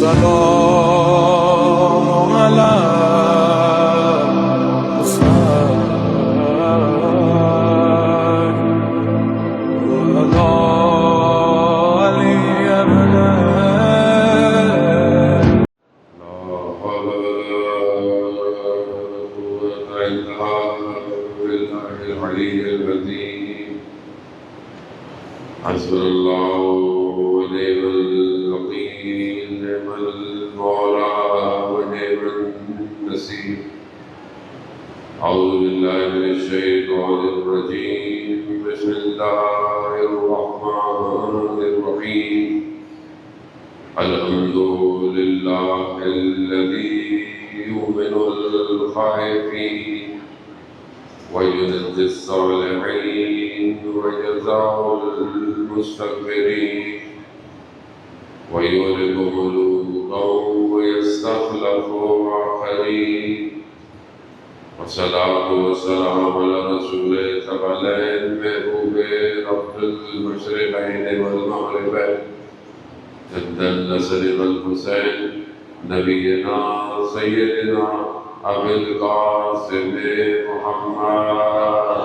السلام على حسين وعلى علي أبدا. لا حول ولا قوة إلا بالله العلي العظيم. حسبنا الله ونعم الوكيل، نعم المولى ونعم النصير. أعوذ بالله من الشيطان الرجيم. بسم الله الرحمن الرحيم. الحمد لله الذي يؤمن الخائفين وينجي الصالحين ويجزاء المستكبرين ويهلك ملوكا ويستخلف آخرين. والصلاة والسلام على رسول الثقلين محبوب رب المشرقين والمغربين جد النصر والحسين نبينا سيدنا أبي القاسم محمد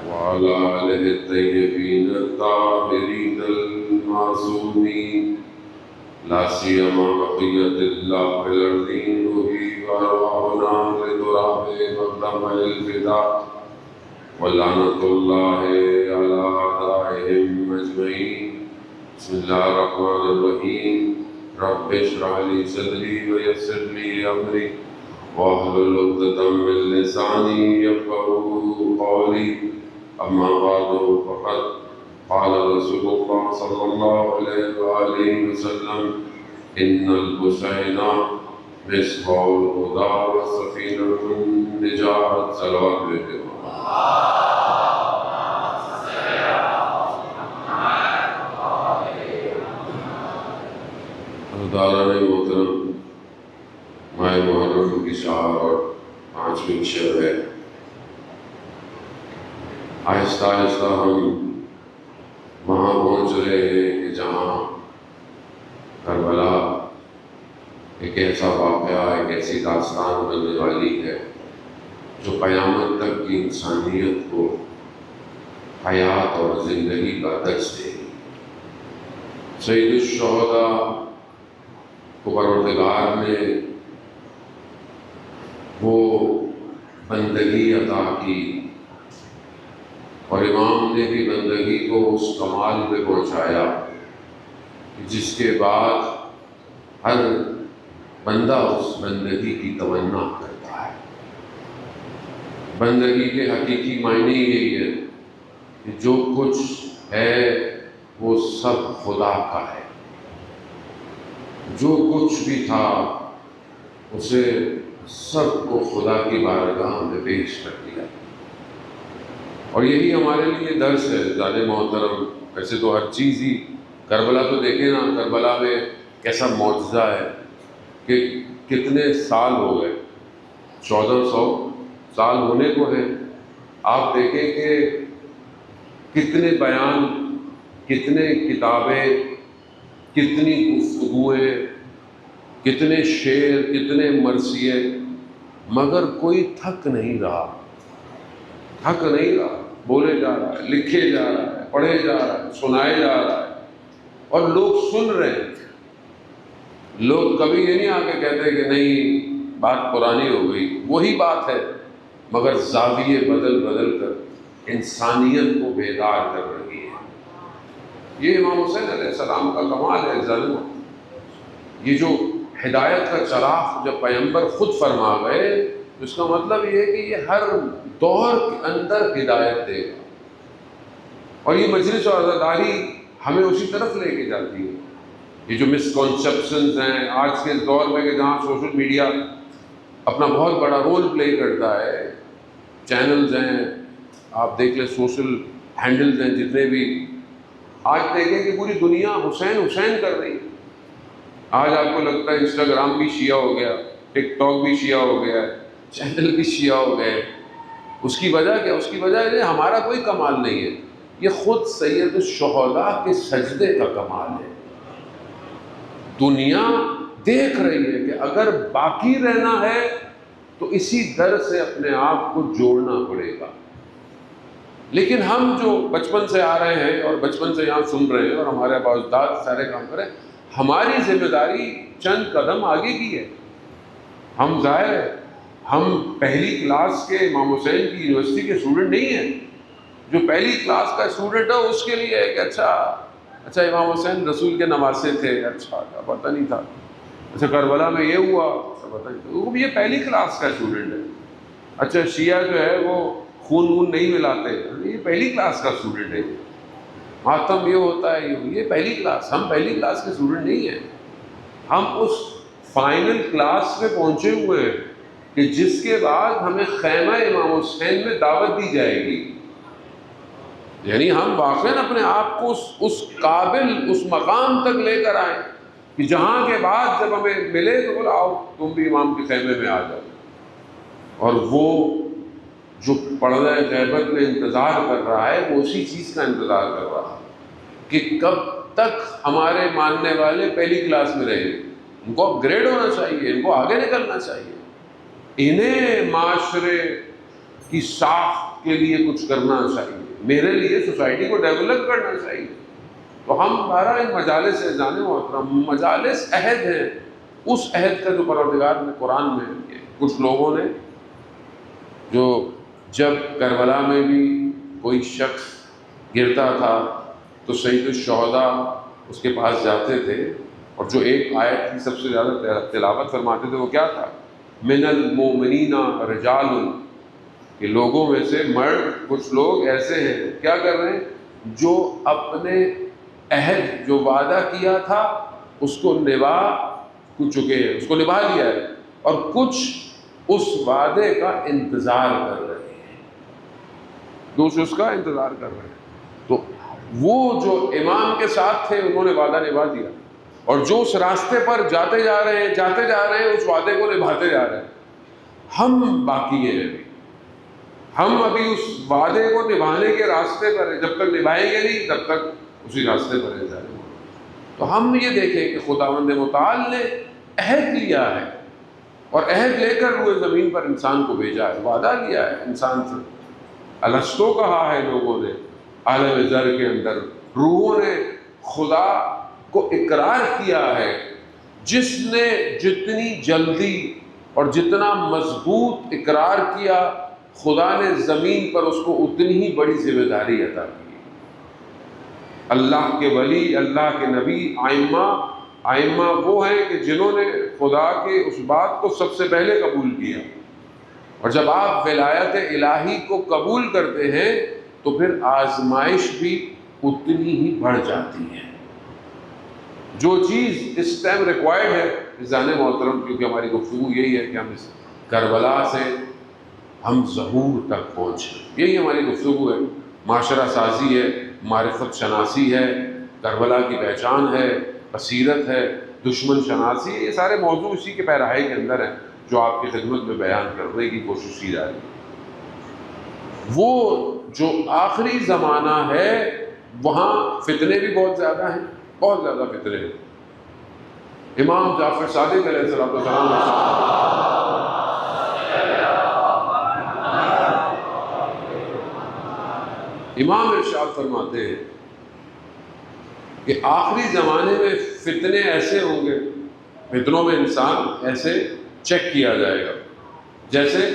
وعلى آله الطيبين الطاهرين المعصومين، لا سيما بقية الله في الأرضين وفي أرواحنا لتراب مقدم الفداء. ولعنة الله على أعدائهم أجمعين. بسم الله الرحمن الرحيم. رب اشرح لي صدري ويسر لي أمري واحلل عقدة من لساني يفقهوا قولي. أما بعد فقد قال رسول الله صلى الله عليه وآله وسلم: إن الحسين مصباح الهدى وسفينة النجاة. صلوات عليه. حضرات محترم، ماہ محرم کی شہر اور 5ویں شب ہے. آہستہ آہستہ ہم وہاں پہنچ رہے ہیں کہ جہاں کربلا ایک ایسا واقعہ، ایک ایسی داستان بننے والی ہے جو قیامت تک کی انسانیت کو حیات اور زندگی کا درس دے گی. سید الشہداء کو پروردگار نے وہ بندگی عطا کی اور امام نے بھی بندگی کو اس کمال پہ پہنچایا جس کے بعد ہر بندہ اس بندگی کی تمنا کرتا ہے. بندگی کے حقیقی معنی یہی ہے کہ جو کچھ ہے وہ سب خدا کا ہے. جو کچھ بھی تھا اسے سب کو خدا کی بارگاہ میں پیش کر دیا. اور یہی ہمارے لیے درس ہے زیادہ محترم. ویسے تو ہر چیز ہی، کربلا تو دیکھیں نا، کربلا میں کیسا معجزہ ہے کہ کتنے سال ہو گئے، 1400 سال ہونے کو ہے. آپ دیکھیں کہ کتنے بیان، کتنے کتابیں، کتنی گفتگویں، کتنے شعر، کتنے مرثیے، مگر کوئی تھک نہیں رہا. تھک نہیں رہا، بولے جا رہا ہے، لکھے جا رہا ہے، پڑھے جا رہا ہے، سنائے جا رہا ہے اور لوگ سن رہے ہیں. لوگ کبھی یہ نہیں آ کے کہتے کہ نہیں بات پرانی ہو گئی، وہی بات ہے مگر زاویے بدل بدل کر انسانیت کو بیدار کر رہی ہے. یہ امام حسین علیہ السلام کا کمال ہے ظالم. یہ جو ہدایت کا چراغ جب پیغمبر خود فرما گئے تو اس کا مطلب یہ ہے کہ یہ ہر دور کے اندر ہدایت دے گا. اور یہ مجلس و عزاداری ہمیں اسی طرف لے کے جاتی ہے. یہ جو مسکنسیپشنز ہیں آج کے دور میں کہ جہاں سوشل میڈیا اپنا بہت بڑا رول پلے کرتا ہے، چینلز ہیں، آپ دیکھ لیں سوشل ہینڈلز ہیں جتنے بھی، آج دیکھیں کہ پوری دنیا حسین حسین کر رہی ہے. آج آپ کو لگتا ہے انسٹاگرام بھی شیعہ ہو گیا، ٹک ٹاک بھی شیعہ ہو گیا، چینل بھی شیعہ ہو گئے. اس کی وجہ کیا؟ اس کی وجہ ہے ہمارا کوئی کمال نہیں ہے. یہ خود سید الشہداء کے سجدے کا کمال ہے۔ دنیا دیکھ رہی ہے کہ اگر باقی رہنا ہے تو اسی در سے اپنے آپ کو جوڑنا پڑے گا، لیکن ہم جو بچپن سے آ رہے ہیں اور بچپن سے یہاں سن رہے ہیں اور ہمارے آباء و اجداد سارے کام کر رہے ہیں، ہماری ذمہ داری چند قدم آگے کی ہے۔ ہم ظاہر ہے ہم پہلی کلاس کے امام حسین کی یونیورسٹی کے اسٹوڈنٹ نہیں ہیں۔ جو پہلی کلاس کا اسٹوڈنٹ ہے اس کے لیے ہے کہ اچھا امام حسین رسول کے نواسے تھے، اچھا پتہ نہیں تھا، اچھا کربلا میں یہ ہوا، پتہ نہیں تھا، وہ یہ پہلی کلاس کا اسٹوڈنٹ ہے۔ اچھا شیعہ جو ہے وہ خون نہیں ملاتے، یہ پہلی کلاس کا اسٹوڈنٹ ہے۔ ماتم یہ ہوتا ہے، یہ پہلی کلاس، ہم پہلی کلاس کے اسٹوڈنٹ نہیں ہیں۔ ہم اس فائنل کلاس پہ پہنچے ہوئے ہیں کہ جس کے بعد ہمیں خیمہ امام حسین میں دعوت دی جائے گی، یعنی ہم واقعاً اپنے آپ کو اس قابل، اس مقام تک لے کر آئیں کہ جہاں کے بعد جب ہمیں ملے تو بولا آؤ تم بھی امام کے خیمے میں آ جاؤ۔ اور وہ جو پردہ غیبت میں انتظار کر رہا ہے وہ اسی چیز کا انتظار کر رہا ہے کہ کب تک ہمارے ماننے والے پہلی کلاس میں رہیں۔ ان کو اپ گریڈ ہونا چاہیے، ان کو آگے نکلنا چاہیے، انہیں معاشرے کی ساخت کے لیے کچھ کرنا چاہیے، میرے لیے سوسائٹی کو ڈیولپ کرنا چاہیے۔ تو ہم ہمارا مجالس جانے محترم مجالس عہد ہیں، اس عہد کا جو پروردگار نے قرآن میں کچھ لوگوں نے جو جب کربلا میں بھی کوئی شخص گرتا تھا تو سید الشہداء اس کے پاس جاتے تھے اور جو ایک آیت کی سب سے زیادہ تلاوت فرماتے تھے وہ کیا تھا؟ من المؤمنین رجال، کہ لوگوں میں سے مرد کچھ لوگ ایسے ہیں کیا کر رہے ہیں جو اپنے عہد جو وعدہ کیا تھا اس کو نبھا چکے ہیں، اس کو نبھا لیا ہے، اور کچھ اس وعدے کا انتظار کر رہے ہیں، دوسرے اس کا انتظار کر رہے ہیں۔ تو وہ جو امام کے ساتھ تھے انہوں نے وعدہ نبھا دیا، اور جو اس راستے پر جاتے جا رہے ہیں اس وعدے کو نبھاتے جا رہے ہیں۔ ہم باقی ہیں، ہم ابھی اس وعدے کو نبھانے کے راستے پر ہیں، جب تک نبھائیں گے نہیں تب تک اسی راستے پر ہیں جائیں گے۔ تو ہم یہ دیکھیں کہ خداوند متعال نے عہد لیا ہے، اور عہد لے کر روئے زمین پر انسان کو بھیجا ہے، وعدہ لیا ہے انسان سے۔ الستو کہا ہے لوگوں نے عالم ذر کے اندر، روحوں نے خدا کو اقرار کیا ہے۔ جس نے جتنی جلدی اور جتنا مضبوط اقرار کیا، خدا نے زمین پر اس کو اتنی ہی بڑی ذمہ داری عطا کی۔ اللہ کے ولی، اللہ کے نبی، آئمہ وہ ہیں کہ جنہوں نے خدا کے اس بات کو سب سے پہلے قبول کیا، اور جب آپ ولایت الہی کو قبول کرتے ہیں تو پھر آزمائش بھی اتنی ہی بڑھ جاتی ہے۔ جو چیز اس ٹائم ریکوائرڈ ہے عزیزان محترم، کیونکہ ہماری گفتگو یہی ہے کہ ہم اس کربلا سے ہم ظہور تک پہنچیں، یہی ہماری گفتگو ہے۔ معاشرہ سازی ہے، معرفت شناسی ہے، کربلا کی پہچان ہے، بصیرت ہے، دشمن شناسی ہے، یہ سارے موضوع اسی کے پیراہے کے اندر ہیں جو آپ کی خدمت میں بیان کرنے کی کوشش کی جا رہی ہے۔ وہ جو آخری زمانہ ہے وہاں فتنے بھی بہت زیادہ ہیں، بہت زیادہ فتنے ہیں۔ امام جعفر صادق علیہ السلام امام ارشاد فرماتے ہیں کہ آخری زمانے میں فتنے ایسے ہوں گے، فتنوں میں انسان ایسے چیک کیا جائے گا جیسے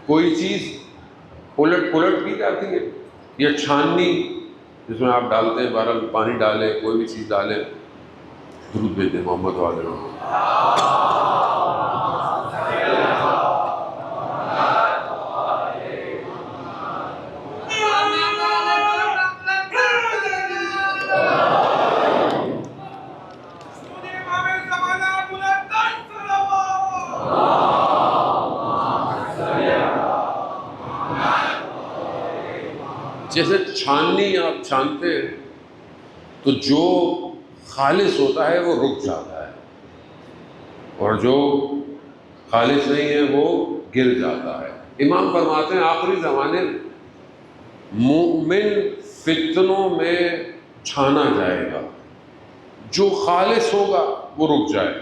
کوئی چیز الٹ پلٹ کی جاتی ہے، یا چھاننی جس میں آپ ڈالتے ہیں، بہرحال پانی ڈالیں، کوئی بھی چیز ڈالیں، درود بھیجیں محمد والے۔ جیسے چھاننی آپ چھانتے ہیں تو جو خالص ہوتا ہے وہ رک جاتا ہے، اور جو خالص نہیں ہے وہ گر جاتا ہے۔ امام فرماتے ہیں آخری زمانے مومن فتنوں میں چھانا جائے گا، جو خالص ہوگا وہ رک جائے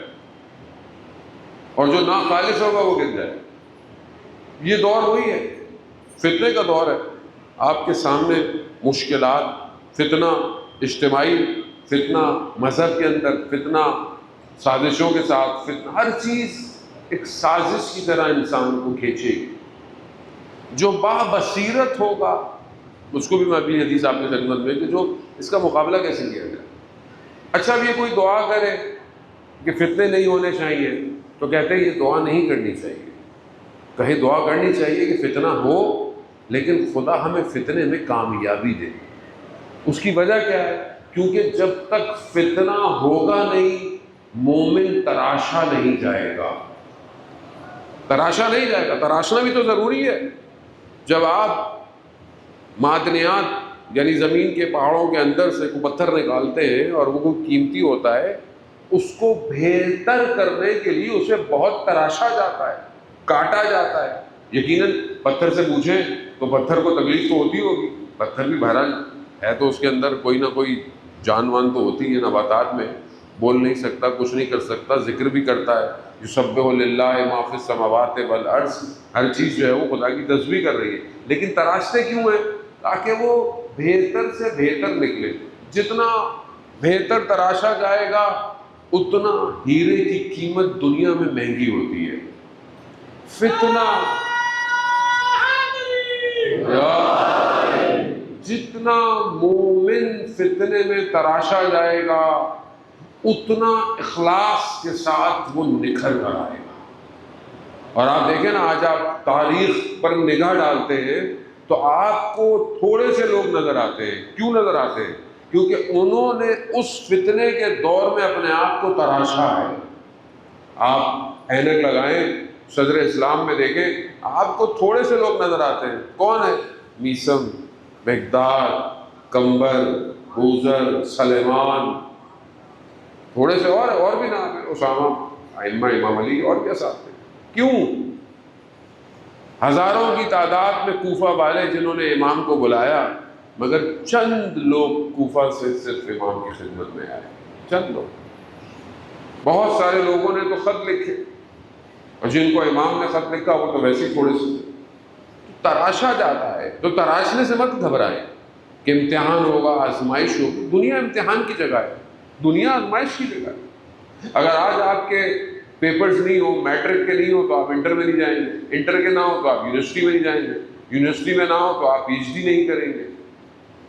اور جو ناخالص ہوگا وہ گر جائے۔ یہ دور وہی ہے، فتنے کا دور ہے۔ آپ کے سامنے مشکلات، فتنہ اجتماعی، فتنہ مذہب کے اندر، فتنہ سازشوں کے ساتھ، فتنہ ہر چیز ایک سازش کی طرح انسان کو کھینچے گی۔ جو بابصیرت ہوگا اس کو بھی میں اپنی حدیث آپ کی خدمت میں کہ جو اس کا مقابلہ کیسے کیا جائے۔ اچھا اب یہ کوئی دعا کرے کہ فتنے نہیں ہونے چاہیے تو کہتے ہیں یہ دعا نہیں کرنی چاہیے۔ کہیں دعا کرنی چاہیے کہ فتنہ ہو لیکن خدا ہمیں فتنے میں کامیابی دے۔ اس کی وجہ کیا ہے؟ کیونکہ جب تک فتنہ ہوگا نہیں مومن تراشا نہیں جائے گا، تراشا نہیں جائے گا۔ تراشنا بھی تو ضروری ہے۔ جب آپ معدنیات یعنی زمین کے پہاڑوں کے اندر سے کوئی پتھر نکالتے ہیں اور وہ کوئی قیمتی ہوتا ہے، اس کو بہتر کرنے کے لیے اسے بہت تراشا جاتا ہے، کاٹا جاتا ہے۔ یقیناً پتھر سے پوچھیں تو پتھر کو تکلیف تو ہوتی ہوگی، پتھر بھی بہرحال ہے تو اس کے اندر کوئی نہ کوئی جان وان تو ہوتی ہے۔ نباتات میں بول نہیں سکتا، کچھ نہیں کر سکتا، ذکر بھی کرتا ہے، یسبح للہ ما فی السماوات والارض، ہر چیز جو ہے وہ خدا کی تسبیح کر رہی ہے۔ لیکن تراشتے کیوں ہیں؟ تاکہ وہ بہتر سے بہتر نکلے۔ جتنا بہتر تراشا جائے گا اتنا ہیرے کی قیمت دنیا میں مہنگی ہوتی ہے۔ فتنہ جتنا مومن فتنے میں تراشا جائے گا اتنا اخلاص کے ساتھ وہ نکھر کر آئے گا۔ اور آپ دیکھیں نا، آج آپ تاریخ پر نگاہ ڈالتے ہیں تو آپ کو تھوڑے سے لوگ نظر آتے ہیں۔ کیوں نظر آتے ہیں؟ کیونکہ انہوں نے اس فتنے کے دور میں اپنے آپ کو تراشا ہے۔ آپ اینک لگائیں، صدر اسلام میں دیکھیں، آپ کو تھوڑے سے لوگ نظر آتے ہیں۔ کون ہے؟ میثم، مقداد، کمبر، بوذر، سلیمان، تھوڑے سے اور بھی نام ہیں، اسامہ، ائمہ، امام علی اور بھی اساتذہ ہیں۔ کیوں؟ ہزاروں کی تعداد میں کوفہ والے جنہوں نے امام کو بلایا، مگر چند لوگ کوفہ سے صرف امام کی خدمت میں آئے، چند لوگ۔ بہت سارے لوگوں نے تو خط لکھے اور جن کو امام نے خط لکھا وہ تو ویسے ہی تھوڑے سے تراشا جاتا ہے۔ تو تراشنے سے مت گھبرائیں کہ امتحان ہوگا، آزمائش ہوگی۔ دنیا امتحان کی جگہ ہے، دنیا آزمائش کی جگہ ہے۔ اگر آج آپ کے پیپرز نہیں ہو، میٹرک کے نہیں ہو تو آپ انٹر میں نہیں جائیں گے، انٹر کے نہ ہو تو آپ یونیورسٹی میں نہیں جائیں گے، یونیورسٹی میں نہ ہو تو آپ پی ایچ ڈی نہیں کریں گے،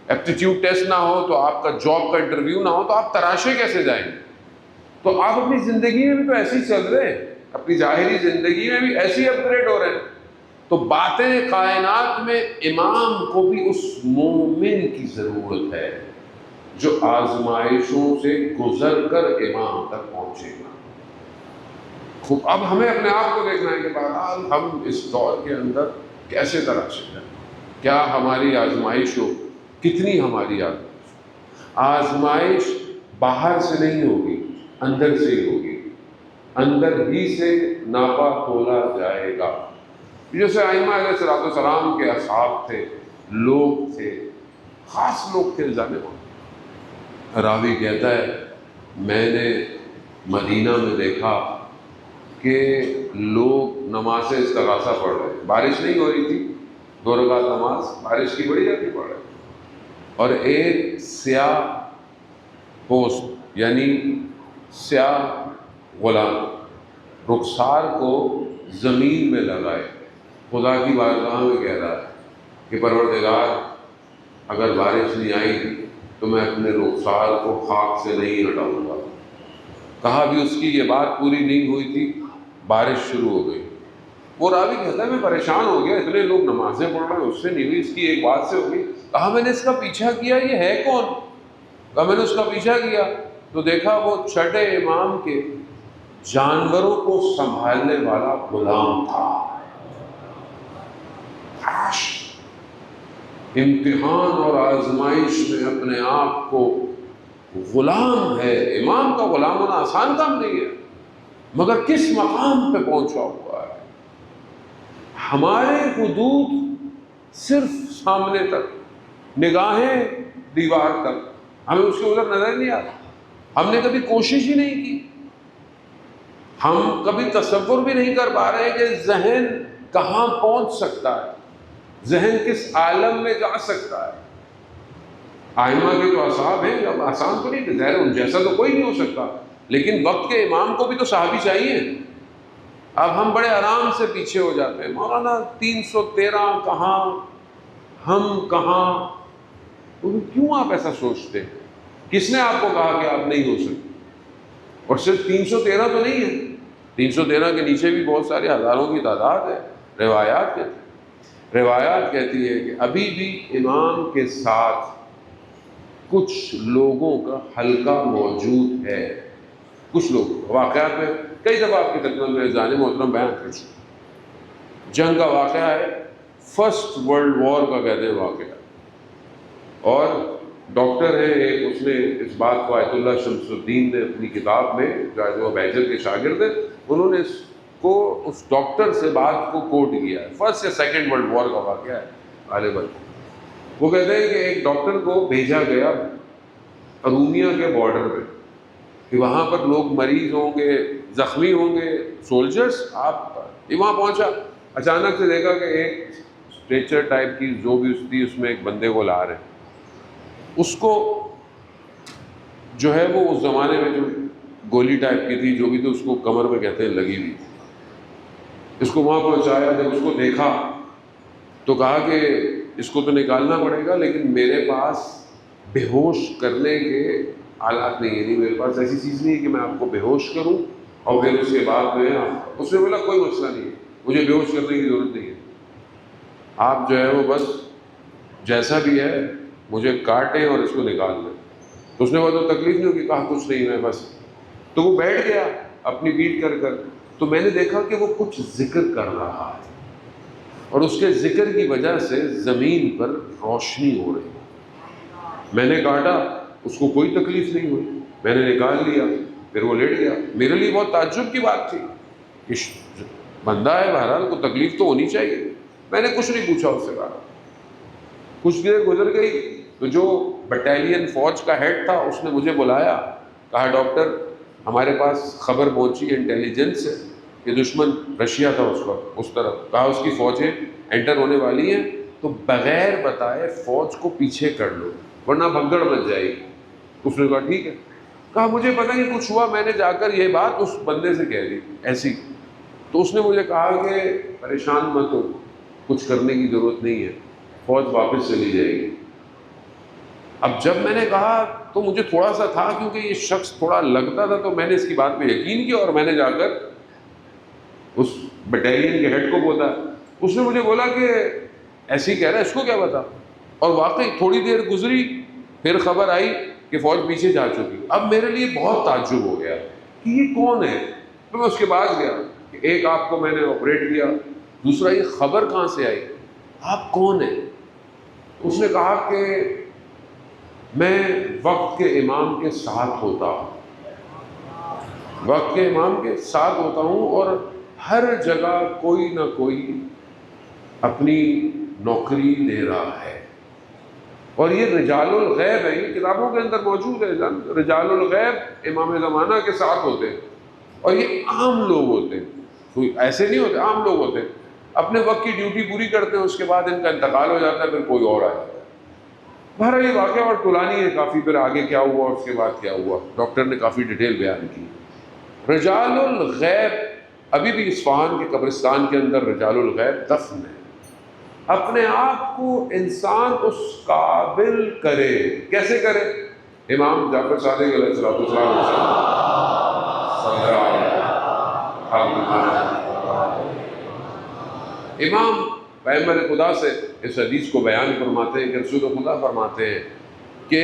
ایپٹیٹیوڈ ٹیسٹ نہ ہو تو آپ کا جاب کا انٹرویو نہ ہو تو آپ تراشے کیسے جائیں گے؟ تو آپ اپنی زندگی میں بھی تو ایسے ہی چل رہے ہیں، اپنی ظاہری زندگی میں بھی ایسے ہی اپ گریڈ ہو رہے ہیں۔ تو باتیں کائنات میں امام کو بھی اس مومن کی ضرورت ہے جو آزمائشوں سے گزر کر امام تک پہنچے گا۔ خوب اب ہمیں اپنے آپ کو دیکھنا ہے کہ بہرحال ہم اس دور کے اندر کیسے تراشے جائیں، کیا ہماری آزمائش ہو، کتنی ہماری آزمائش باہر سے نہیں ہوگی، اندر سے ہی ہوگی، اندر ہی سے ناپا تولا جائے گا۔ جیسے ائمہ علیہ السلام کے اصحاب تھے، لوگ تھے، خاص لوگ تھے ظالم۔ راوی کہتا ہے میں نے مدینہ میں دیکھا کہ لوگ نماز استغاثہ پڑھ رہے ہیں، بارش نہیں ہو رہی تھی، 2 رکعت نماز بارش کی بڑی جاتی پڑھ رہے ہیں، اور ایک سیاہ پوست یعنی سیاہ غلام رخسار کو زمین میں لگائے خدا کی بارگاہ میں کہہ رہا ہے کہ پروردگار اگر بارش نہیں آئی تو میں اپنے رخسار کو خاک سے نہیں ہٹاؤں گا۔ کہا بھی اس کی یہ بات پوری نہیں ہوئی تھی بارش شروع ہو گئی۔ وہ راوی کہتا ہے میں پریشان ہو گیا، اتنے لوگ نمازیں پڑھ رہے ہیں، اس سے نہیں ہوئی، اس کی ایک بات سے ہو گئی۔ کہا میں نے اس کا پیچھا کیا، یہ ہے کون؟ کہا میں نے اس کا پیچھا کیا تو دیکھا وہ چھٹے امام کے جانوروں کو سنبھالنے والا غلام تھا۔ امتحان اور آزمائش میں اپنے آپ کو غلام ہے، امام کا غلام ہونا آسان کام نہیں ہے، مگر کس مقام پہ پہنچا ہوا ہے۔ ہمارے حدود صرف سامنے تک، نگاہیں دیوار تک، ہمیں اس کے ادھر نظر نہیں آتا، ہم نے کبھی کوشش ہی نہیں کی، ہم کبھی تصور بھی نہیں کر پا رہے کہ ذہن کہاں پہنچ سکتا ہے، ذہن کس عالم میں جا سکتا ہے۔ آئمہ کے جو اصحاب ہیں، اب آسان تو نہیں کہ ظاہر ان جیسا تو کوئی نہیں ہو سکتا، لیکن وقت کے امام کو بھی تو صحابی چاہیے۔ اب ہم بڑے آرام سے پیچھے ہو جاتے ہیں، مولانا 313 کہاں، ہم کہاں؟ کیوں آپ ایسا سوچتے ہیں؟ کس نے آپ کو کہا کہ آپ نہیں ہو سکتے؟ اور صرف 313 تو نہیں ہے، 313 کے نیچے بھی بہت سارے ہزاروں کی تعداد ہے۔ روایات کہتی ہے کہ ابھی بھی امام کے ساتھ کچھ لوگوں کا حلقہ موجود ہے، کچھ لوگ واقعات میں کئی دفعہ آپ کی خدمت میں ذہن محترم بیان کر چکے۔ جنگ کا واقعہ ہے، فرسٹ ورلڈ وار کا کہتے ہیں واقعہ، اور ڈاکٹر ہے ایک، اس نے اس بات کو آیت اللہ شمس الدین نے اپنی کتاب میں، جو وہ بیجر کے شاگرد ہیں، انہوں نے اس ڈاکٹر سے بات کو کوٹ کیا ہے، فرسٹ یا سیکنڈ ورلڈ وار کا واقعہ ہے غالباً۔ وہ کہتے ہیں کہ ایک ڈاکٹر کو بھیجا گیا رومیا کے بارڈر پہ کہ وہاں پر لوگ مریض ہوں گے، زخمی ہوں گے، سولجرز، آپ وہاں پہنچا، اچانک سے دیکھا کہ ایک اسٹریچر ٹائپ کی جو بھی تھی، اس میں ایک بندے کو لا رہے ہیں، اس کو جو ہے وہ اس زمانے میں جو گولی ٹائپ کی تھی، جو بھی تھی، اس کو کمر میں کہتے ہیں لگی ہوئی، اس کو وہاں پہنچایا۔ جب اس کو دیکھا تو کہا کہ اس کو تو نکالنا پڑے گا، لیکن میرے پاس بے ہوش کرنے کے آلات نہیں ہے، میرے پاس ایسی چیز نہیں ہے کہ میں آپ کو بے ہوش کروں اور پھر اس کے بعد میں اس نے بولا کوئی مسئلہ نہیں ہے، مجھے بے ہوش کرنے کی ضرورت نہیں ہے، آپ جو ہے وہ بس جیسا بھی ہے مجھے کاٹیں اور اس کو نکال دیں۔ تو اس نے بولا تو تکلیف نہیں ہوگی؟ کہا کچھ نہیں، میں بس۔ تو وہ بیٹھ گیا اپنی پیٹھ کر کر، تو میں نے دیکھا کہ وہ کچھ ذکر کر رہا ہے، اور اس کے ذکر کی وجہ سے زمین پر روشنی ہو رہی۔ میں نے کاٹا، اس کو کوئی تکلیف نہیں ہوئی، میں نے نکال لیا، پھر وہ لیٹ گیا۔ میرے لیے بہت تعجب کی بات تھی کہ بندہ ہے، بہرحال کو تکلیف تو ہونی چاہیے۔ میں نے کچھ نہیں پوچھا اس سے، کہا کچھ دیر گزر گئی تو جو بٹالین فوج کا ہیڈ تھا اس نے مجھے بلایا، کہا ڈاکٹر ہمارے پاس خبر پہنچی ہے انٹیلیجنس سے کہ دشمن رشیا تھا اس وقت اس طرف، کہا اس کی فوجیں انٹر ہونے والی ہیں، تو بغیر بتائے فوج کو پیچھے کر لو ورنہ بھگدڑ مچ جائے گی۔ اس نے کہا ٹھیک ہے۔ کہا مجھے پتہ نہیں کچھ ہوا، میں نے جا کر یہ بات اس بندے سے کہہ دی ایسی، تو اس نے مجھے کہا کہ پریشان مت ہو، کچھ کرنے کی ضرورت نہیں ہے، فوج واپس چلی جائے گی۔ اب جب میں نے کہا تو مجھے تھوڑا سا تھا، کیونکہ یہ شخص تھوڑا لگتا تھا، تو میں نے اس کی بات پہ یقین کیا، اور میں نے جا کر اس بٹالین کے ہیڈ کو بولا۔ اس نے مجھے بولا کہ ایسے ہی کہہ رہا ہے، اس کو کیا پتا؟ اور واقعی تھوڑی دیر گزری، پھر خبر آئی کہ فوج پیچھے جا چکی۔ اب میرے لیے بہت تعجب ہو گیا کہ یہ کون ہے، تو میں اس کے پاس گیا کہ ایک آپ کو میں نے آپریٹ کیا، دوسرا یہ خبر کہاں سے آئی، آپ کون ہیں؟ اس نے کہا کہ میں وقت کے امام کے ساتھ ہوتا ہوں، وقت کے امام کے ساتھ ہوتا ہوں، اور ہر جگہ کوئی نہ کوئی اپنی نوکری دے رہا ہے، اور یہ رجال الغیب ہے، یہ کتابوں کے اندر موجود ہے، رجال الغیب امام زمانہ کے ساتھ ہوتے ہیں، اور یہ عام لوگ ہوتے ہیں، کوئی ایسے نہیں ہوتے، عام لوگ ہوتے ہیں، اپنے وقت کی ڈیوٹی پوری کرتے ہیں، اس کے بعد ان کا انتقال ہو جاتا ہے، پھر کوئی اور آ جاتا ہے۔ بہرحال یہ واقعہ اور طولانی ہے کافی، پھر آگے کیا ہوا اور اس کے بعد کیا ہوا، ڈاکٹر نے کافی ڈیٹیل بیان کی۔ رجال الغیب ابھی بھی اصفہان کے قبرستان کے اندر رجال الغیب دفن ہے۔ اپنے آپ کو انسان اس قابل کرے، کیسے کرے؟ امام جعفر صادق علیہ السلام امام پیغمبر خدا سے اس حدیث کو بیان فرماتے ہیں کہ رسول خدا فرماتے ہیں کہ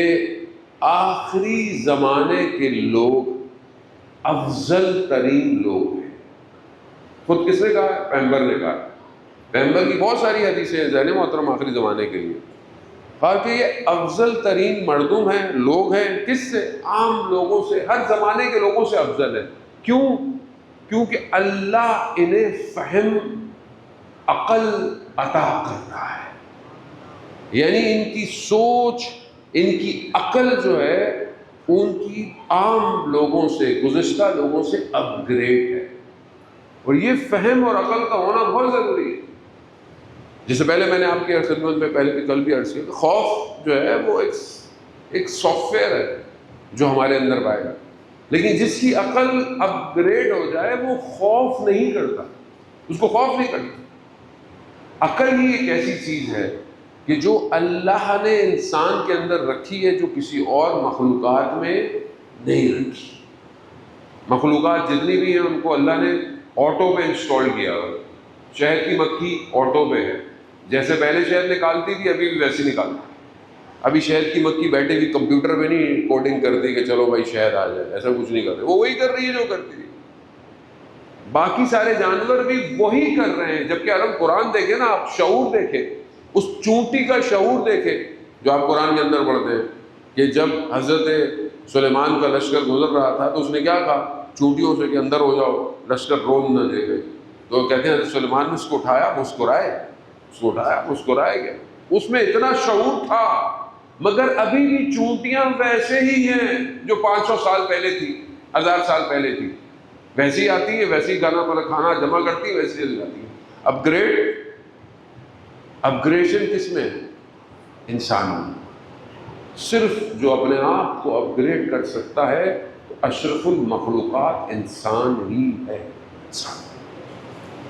آخری زمانے کے لوگ افضل ترین لوگ ہیں۔ خود کس نے کہا ہے؟ پیغمبر نے کہا۔ پیغمبر کی بہت ساری حدیثیں ہیں ذہن محترم آخری زمانے کے لیے، کہا کہ یہ افضل ترین مردم ہیں، لوگ ہیں، کس سے؟ عام لوگوں سے، ہر زمانے کے لوگوں سے افضل ہے۔ کیوں؟ کیونکہ اللہ انہیں فہم، عقل عطا کر رہا ہے۔ یعنی ان کی سوچ، ان کی عقل جو ہے ان کی عام لوگوں سے، گزشتہ لوگوں سے اپ گریڈ ہے، اور یہ فہم اور عقل کا ہونا بہت ضروری ہے۔ جیسے پہلے میں نے آپ کی خدمت میں پہلے بھی کل بھی عرض کیا کہ خوف جو ہے وہ ایک سافٹ ویئر ہے جو ہمارے اندر پائے گا، لیکن جس کی عقل اپ گریڈ ہو جائے وہ خوف نہیں کرتا، اس کو خوف نہیں کرتا۔ عقل ہی ایک ایسی چیز ہے کہ جو اللہ نے انسان کے اندر رکھی ہے جو کسی اور مخلوقات میں نہیں رکھی۔ مخلوقات جتنی بھی ہیں ان کو اللہ نے آٹو پہ انسٹال کیا ہوا۔ شہد کی مکھی آٹو پہ ہے، جیسے پہلے شہد نکالتی تھی ابھی بھی ویسی نکالتی۔ ابھی شہد کی مکھی بیٹھے ہوئی کمپیوٹر پہ نہیں کوڈنگ کرتی کہ چلو بھائی شہد آ جائے، ایسا کچھ نہیں کر رہے، وہ وہی کر رہی ہے جو کرتی تھی۔ باقی سارے جانور بھی وہی کر رہے ہیں، جبکہ اگر قرآن دیکھیں نا، آپ شعور دیکھیں، اس چونٹی کا شعور دیکھیں جو آپ قرآن کے اندر پڑھتے ہیں کہ جب حضرت سلیمان کا لشکر گزر رہا تھا تو اس نے کیا کہا چونٹیوں سے کہ اندر ہو جاؤ، لشکر روم نہ دے گئے۔ تو کہتے ہیں حضرت سلیمان نے اس کو اٹھایا، مسکرائے گیا۔ اس میں اتنا شعور تھا، مگر ابھی بھی چونٹیاں ویسے ہی ہیں جو 500 سال پہلے تھی، 1000 سال پہلے تھی، ویسی آتی ہے، ویسی کھانا جمع کرتی ہے، ویسی چلی جاتی ہے۔ اپگریشن کس میں ہے؟ انسان میں۔ صرف جو اپنے آپ کو اپ گریڈ کر سکتا ہے تو اشرف المخلوقات انسان ہی ہے، انسان۔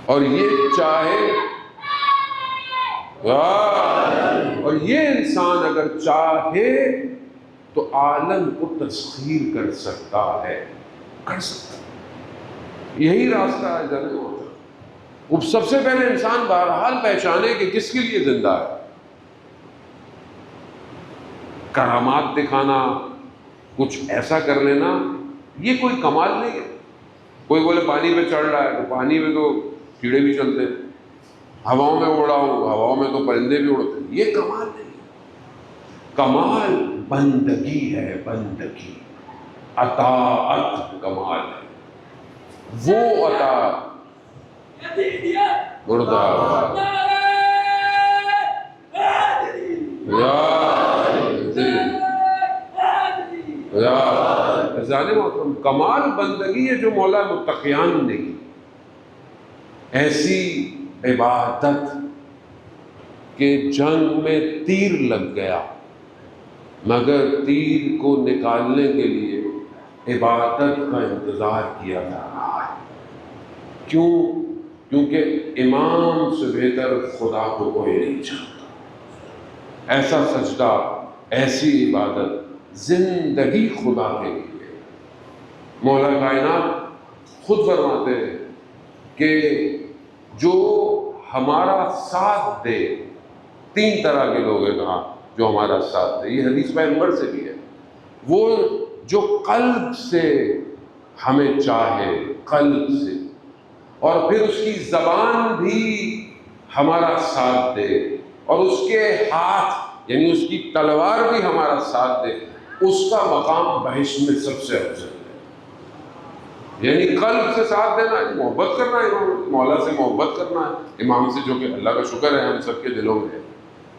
اور یہ انسان اگر چاہے تو عالم کو تسخیر کر سکتا ہے، یہی راستہ ہے جانے والا۔ وہ سب سے پہلے انسان بہرحال پہچانے کہ کس کے لیے زندہ ہے۔ کرامات دکھانا، کچھ ایسا کر لینا، یہ کوئی کمال نہیں ہے۔ کوئی بولے پانی پہ چڑھ رہا ہے تو پانی میں تو کیڑے بھی چلتے ہیں، ہواؤں میں اڑا ہوں، ہواؤں میں تو پرندے بھی اڑتے ہیں، یہ کمال نہیں ہے۔ کمال بندگی ہے، بندگی، اطاعت کمال ہے۔ وہ اطاعت مردہ محترم، کمال بندگی ہے جو مولا متقیان نے کی، ایسی عبادت کہ جنگ میں تیر لگ گیا مگر تیر کو نکالنے کے لیے عبادت کا انتظار کیا جا رہا ہے۔ کیوں؟ کیونکہ امام سے بہتر خدا کو کوئی نہیں جانتا۔ ایسا سجدہ، ایسی عبادت، زندگی خدا کے لیے۔ مولا کائنات خود فرماتے ہیں کہ جو ہمارا ساتھ دے، 3 طرح کے لوگ ہیں کہاں جو ہمارا ساتھ دے، یہ حدیث پیغمبر سے بھی ہے۔ وہ جو قلب سے ہمیں چاہے، قلب سے، اور پھر اس کی زبان بھی ہمارا ساتھ دے، اور اس کے ہاتھ یعنی اس کی تلوار بھی ہمارا ساتھ دے، اس کا مقام بہشت میں سب سے افضل ہے۔ یعنی قلب سے ساتھ دینا ہے، محبت کرنا ہے، مولا سے محبت کرنا ہے، امام سے، جو کہ اللہ کا شکر ہے ہم سب کے دلوں میں ہے۔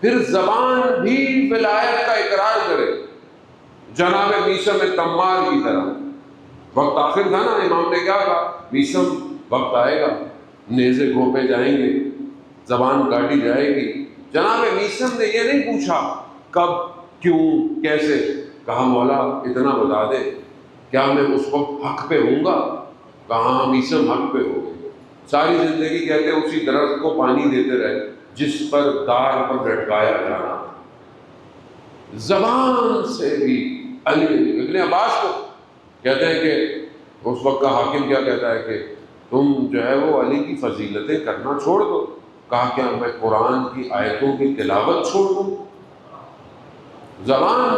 پھر زبان بھی ولایت کا اقرار کرے، جناب میثم تمار کی طرح۔ وقت آخر تھا نا، امام نے کیا کہا، میثم وقت آئے گا، نیزے گھونپے جائیں گے، زبان کاٹی جائے گی۔ جناب میثم نے یہ نہیں پوچھا کب، کیوں، کیسے، کہا مولا اتنا بتا دے، کیا میں اس وقت حق پہ ہوں گا؟ کہاں میثم حق پہ ہو گئے۔ ساری زندگی کہتے ہیں اسی درخت کو پانی دیتے رہے جس پر دار پر لٹکایا جانا۔ زبان سے بھی ابن عباس کو کہتے ہیں کہ اس وقت کا حاکم کیا کہتا ہے کہ تم جو ہے وہ علی کی فضیلتیں کرنا چھوڑ دو۔ کہا کیا میں قرآن کی آیتوں کی تلاوت چھوڑ دوں؟ زبان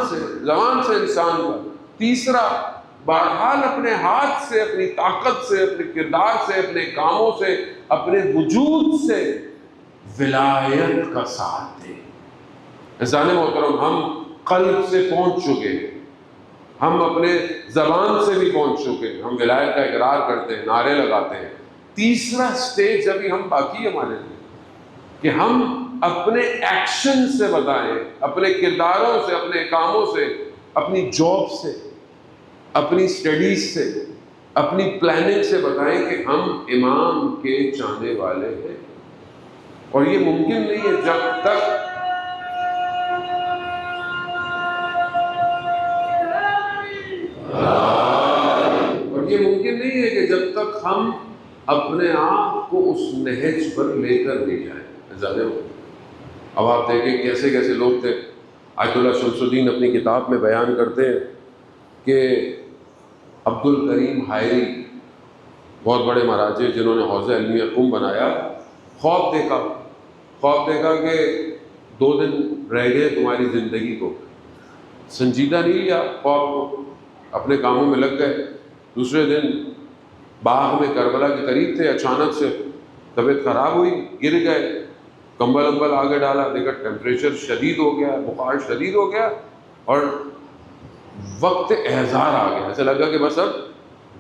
سے انسان کا۔ تیسرا، بہرحال اپنے ہاتھ سے، اپنی طاقت سے، اپنے کردار سے، اپنے کاموں سے، اپنے وجود سے ولایت کا ساتھ دے۔ عزیزان محترم، ہم قلب سے پہنچ چکے ہیں، ہم اپنے زبان سے بھی پہنچ چکے ہیں، ہم ولایت کا اقرار کرتے ہیں، نعرے لگاتے ہیں۔ تیسرا سٹیج ابھی ہم باقی ہمارے لیے کہ ہم اپنے ایکشن سے بتائیں، اپنے کرداروں سے، اپنے کاموں سے، اپنی جاب سے، اپنی اسٹڈیز سے، اپنی پلاننگ سے بتائیں کہ ہم امام کے چاہنے والے ہیں۔ اور یہ ممکن نہیں ہے جب تک جب تک ہم اپنے آپ کو اس نہج پر لے کر نہیں جائیں۔ اب آپ دیکھیں کیسے کیسے لوگ تھے۔ آیت اللہ شمس الدین اپنی کتاب میں بیان کرتے ہیں کہ عبد الکریم حائری، بہت بڑے مراجع جنہوں نے حوزہ علمیہ قم بنایا، خواب دیکھا کہ 2 دن رہ گئے تمہاری زندگی کو، سنجیدہ نہیں لیا خواب کو، اپنے کاموں میں لگ گئے۔ دوسرے دن باغ میں کربلا کے قریب تھے، اچانک سے طبیعت خراب ہوئی، گر گئے، کمبل آگے ڈالا، دیکھا ٹیمپریچر شدید ہو گیا، بخار شدید ہو گیا، اور وقت احضار آ گیا۔ ایسا لگا کہ بس اب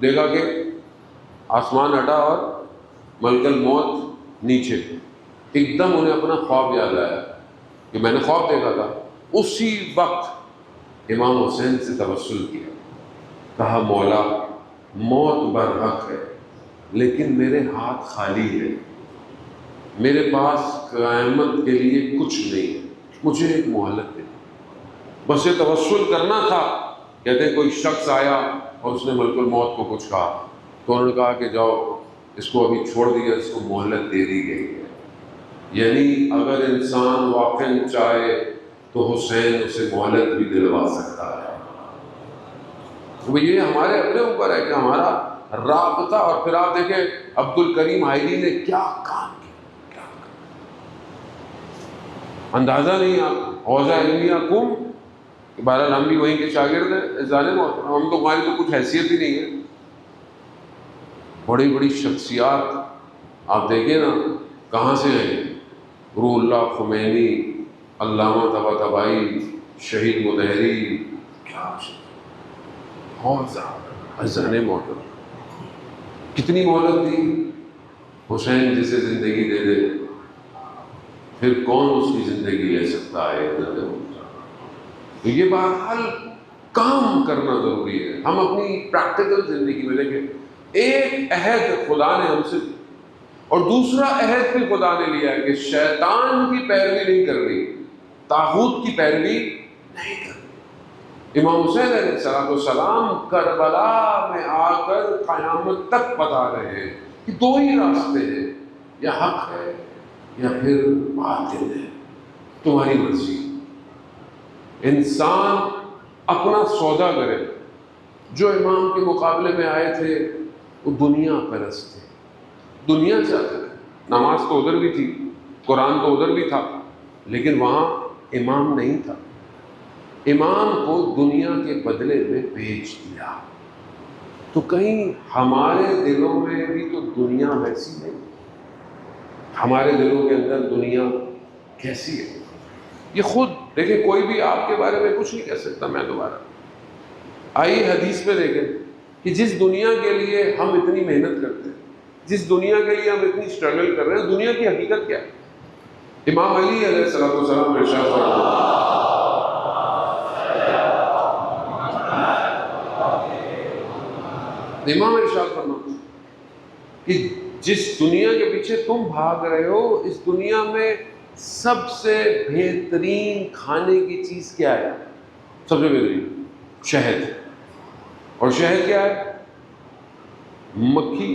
دیکھا کہ آسمان ہٹا اور ملک الموت نیچے۔ ایک دم انہیں اپنا خواب یاد آیا کہ میں نے خواب دیکھا تھا۔ اسی وقت امام حسین سے توسل کیا، کہا مولا موت برحق ہے لیکن میرے ہاتھ خالی ہے، میرے پاس قیامت کے لیے کچھ نہیں ہے، مجھے ایک مہلت دے۔ بس یہ توسل کرنا تھا۔ کہتے ہیں کوئی شخص آیا اور اس نے ملک الموت کو کچھ کہا، تو انہوں نے کہا کہ جاؤ اس کو ابھی چھوڑ دیا، اس کو مہلت دے دی گئی ہے۔ یعنی اگر انسان واقعاً چاہے تو حسین اسے مہلت بھی دلوا سکتا ہے۔ تو یہ ہمارے اپنے اوپر ہے کہ ہمارا رابطہ۔ اور پھر آپ دیکھیں عبد الکریم حائری نے کیا کام کیا، اندازہ نہیں۔ آپ حوزہ علمیہ قم، بہرحال ہم بھی وہیں کے شاگرد ہیں، ظالم ہم تو، ہماری تو کچھ حیثیت ہی نہیں ہے۔ بڑی بڑی شخصیات آپ دیکھیں نا کہاں سے ہیں، روح اللہ خمینی، علامہ طباطبائی، شہید مدہری، کیا حوزہ اذان محترم، کتنی مہلت دی۔ حسین جسے زندگی دے دے پھر کون اس کی زندگی لے سکتا ہے؟ تو یہ بہرحال کام کرنا ضروری ہے۔ ہم اپنی پریکٹیکل زندگی میں دیکھیں، ایک عہد خدا نے ہم سے، اور دوسرا عہد بھی خدا نے لیا ہے کہ شیطان کی پیروی نہیں کرنی، طاغوت کی پیروی نہیں کرنی۔ امام حسین علیہ السلام کربلا میں آ کر قیامت تک بتا رہے ہیں کہ 2 ہی راستے ہیں، یا حق ہے یا پھر باطل ہے، تمہاری مرضی۔ انسان اپنا سودا کرے۔ جو امام کے مقابلے میں آئے تھے وہ دنیا پرست تھے، دنیا چاہتے تھے۔ نماز تو ادھر بھی تھی، قرآن تو ادھر بھی تھا، لیکن وہاں امام نہیں تھا۔ امام کو دنیا کے بدلے میں بیچ دیا۔ تو کہیں ہمارے دلوں میں بھی تو دنیا ویسی نہیں، ہمارے دلوں کے اندر دنیا کیسی ہے؟ یہ خود دیکھیں، کوئی بھی آپ کے بارے میں کچھ نہیں کہہ سکتا۔ میں دوبارہ آئیے حدیث میں دیکھیں کہ جس دنیا کے لیے ہم اتنی محنت کرتے ہیں، جس دنیا کے لیے ہم اتنی اسٹرگل کر رہے ہیں، دنیا کی حقیقت کیا ہے؟ امام علی علیہ السلام نے ارشاد فرمایا، امام ارشاد فرماتے کہ جس دنیا کے پیچھے تم بھاگ رہے ہو، اس دنیا میں سب سے بہترین کھانے کی چیز کیا ہے؟ سب سے بہترین شہد۔ اور شہد کیا ہے؟ مکھی۔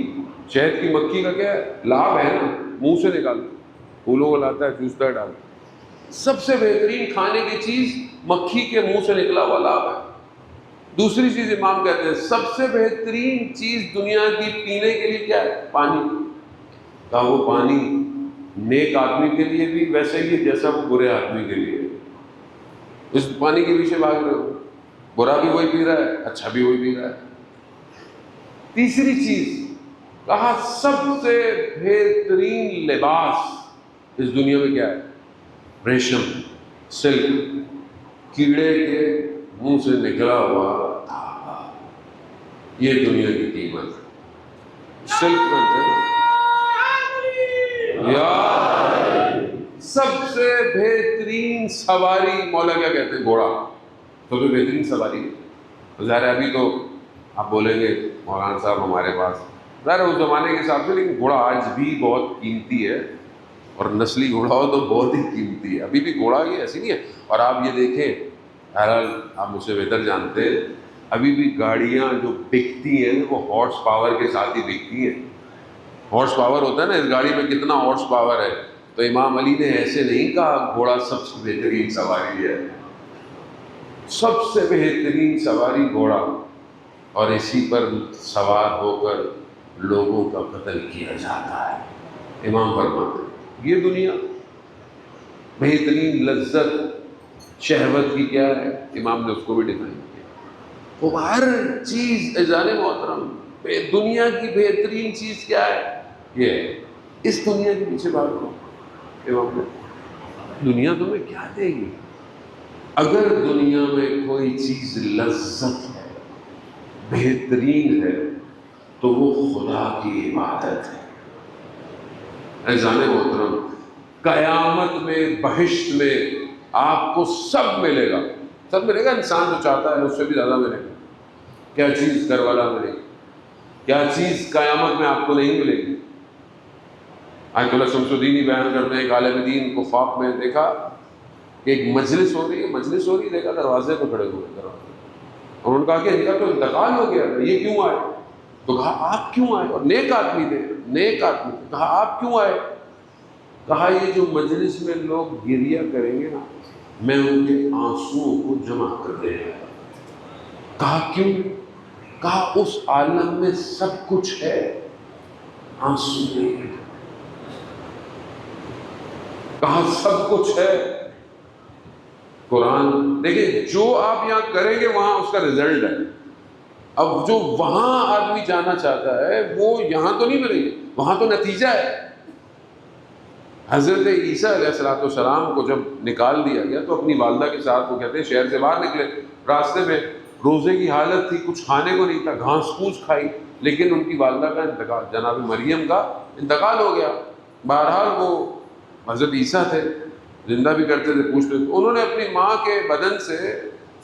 شہد کی مکھی کا کیا ہے؟ لاب ہے نا، منہ سے نکالتے، پھولوں کو لاتا ہے، چوستا ہے، ڈالتا۔ سب سے بہترین کھانے کی چیز مکھی کے منہ سے نکلا ہوا لاب ہے۔ دوسری چیز امام کہتے ہیں سب سے بہترین چیز دنیا کی پینے کے لیے کیا ہے؟ پانی۔ کہا وہ پانی نیک آدمی کے لیے بھی ویسے ہی ہے جیسا وہ برے آدمی کے لیے ہے۔ اس پانی کے پیچھے بھاگ رہے ہو، برا بھی وہی پی رہا ہے، اچھا بھی وہی پی رہا ہے۔ تیسری چیز کہا سب سے بہترین لباس اس دنیا میں کیا ہے؟ ریشم، سلک، کیڑے کے منہ سے نکلا ہوا دھاگا، یہ دنیا کی قیمت ہے۔ سلک میں یا سب سے بہترین سواری مولا کیا کہتے ہیں؟ گھوڑا تو بہترین سواری ہے. ظاہر ہے ابھی تو آپ بولیں گے مولانا صاحب ہمارے پاس، ظاہر ہے اس زمانے کے حساب سے، لیکن گھوڑا آج بھی بہت قیمتی ہے، اور نسلی گھوڑا ہو تو بہت ہی قیمتی ہے. ابھی بھی گھوڑا یہ ایسی نہیں ہے. اور آپ یہ دیکھیں، بہرحال آپ مجھ سے بہتر جانتے ہیں، ابھی بھی گاڑیاں جو بکتی ہیں وہ ہارس پاور کے ساتھ ہی بکتی ہیں. ہارس پاور ہوتا ہے نا، اس گاڑی میں کتنا ہارس پاور ہے. تو امام علی نے ایسے نہیں کہا گھوڑا سب سے بہترین سواری ہے. سب سے بہترین سواری گھوڑا، اور اسی پر سوار ہو کر لوگوں کا قتل کیا جاتا ہے. امام فرماتے ہیں یہ دنیا بہترین لذت شہوت کی کیا ہے، امام نے اس کو بھی ڈیفائن کیا. وہ ہر چیز اذان محترم، دنیا کی بہترین چیز کیا ہے؟ یہ ہے. اس دنیا کے پیچھے بھاگو. امام نے دنیا تمہیں کیا دے گی؟ اگر دنیا میں کوئی چیز لذت ہے، بہترین ہے، تو وہ خدا کی عبادت ہے. اذان محترم، قیامت میں بہشت میں آپ کو سب ملے گا، سب ملے گا. انسان جو چاہتا ہے اس سے بھی زیادہ ملے گا. کیا چیز گھر والا ملے گی؟ کیا چیز قیامت میں آپ کو نہیں ملے گی؟ آیت اللہ شمس الدین ہی بیان کرتے ہیں، ایک عالم دین کو خواب میں دیکھا کہ ایک مجلس ہو رہی ہے، دیکھا دروازے پہ کھڑے ہوئے دروازے، اور انہوں نے کہا کہ ان کا تو انتقال ہو گیا، یہ کیوں آئے؟ تو کہا آپ کیوں آئے؟ اور نیک آدمی تھے، نیک آدمی. کہا آپ کیوں آئے؟ کہا یہ جو مجلس میں لوگ گریہ کریں گے نا، میں ان کے آنسوؤں کو جمع کر دے گا. کہا کیوں؟ کہا اس عالم میں سب کچھ ہے، آنسو نہیں ہے. کہا سب کچھ ہے. قرآن دیکھیں، جو آپ یہاں کریں گے وہاں اس کا رزلٹ ہے. اب جو وہاں آدمی جانا چاہتا ہے وہ یہاں تو نہیں ملے گی، وہاں تو نتیجہ ہے. حضرت عیسیٰ علیہ السلام کو جب نکال دیا گیا تو اپنی والدہ کے ساتھ وہ کہتے ہیں شہر سے باہر نکلے. راستے میں روزے کی حالت تھی، کچھ کھانے کو نہیں تھا، گھاس پھوس کھائی، لیکن ان کی والدہ کا انتقال، جناب مریم کا انتقال ہو گیا. بہرحال وہ حضرت عیسیٰ تھے، زندہ بھی کرتے تھے، پوچھتے تھے. انہوں نے اپنی ماں کے بدن سے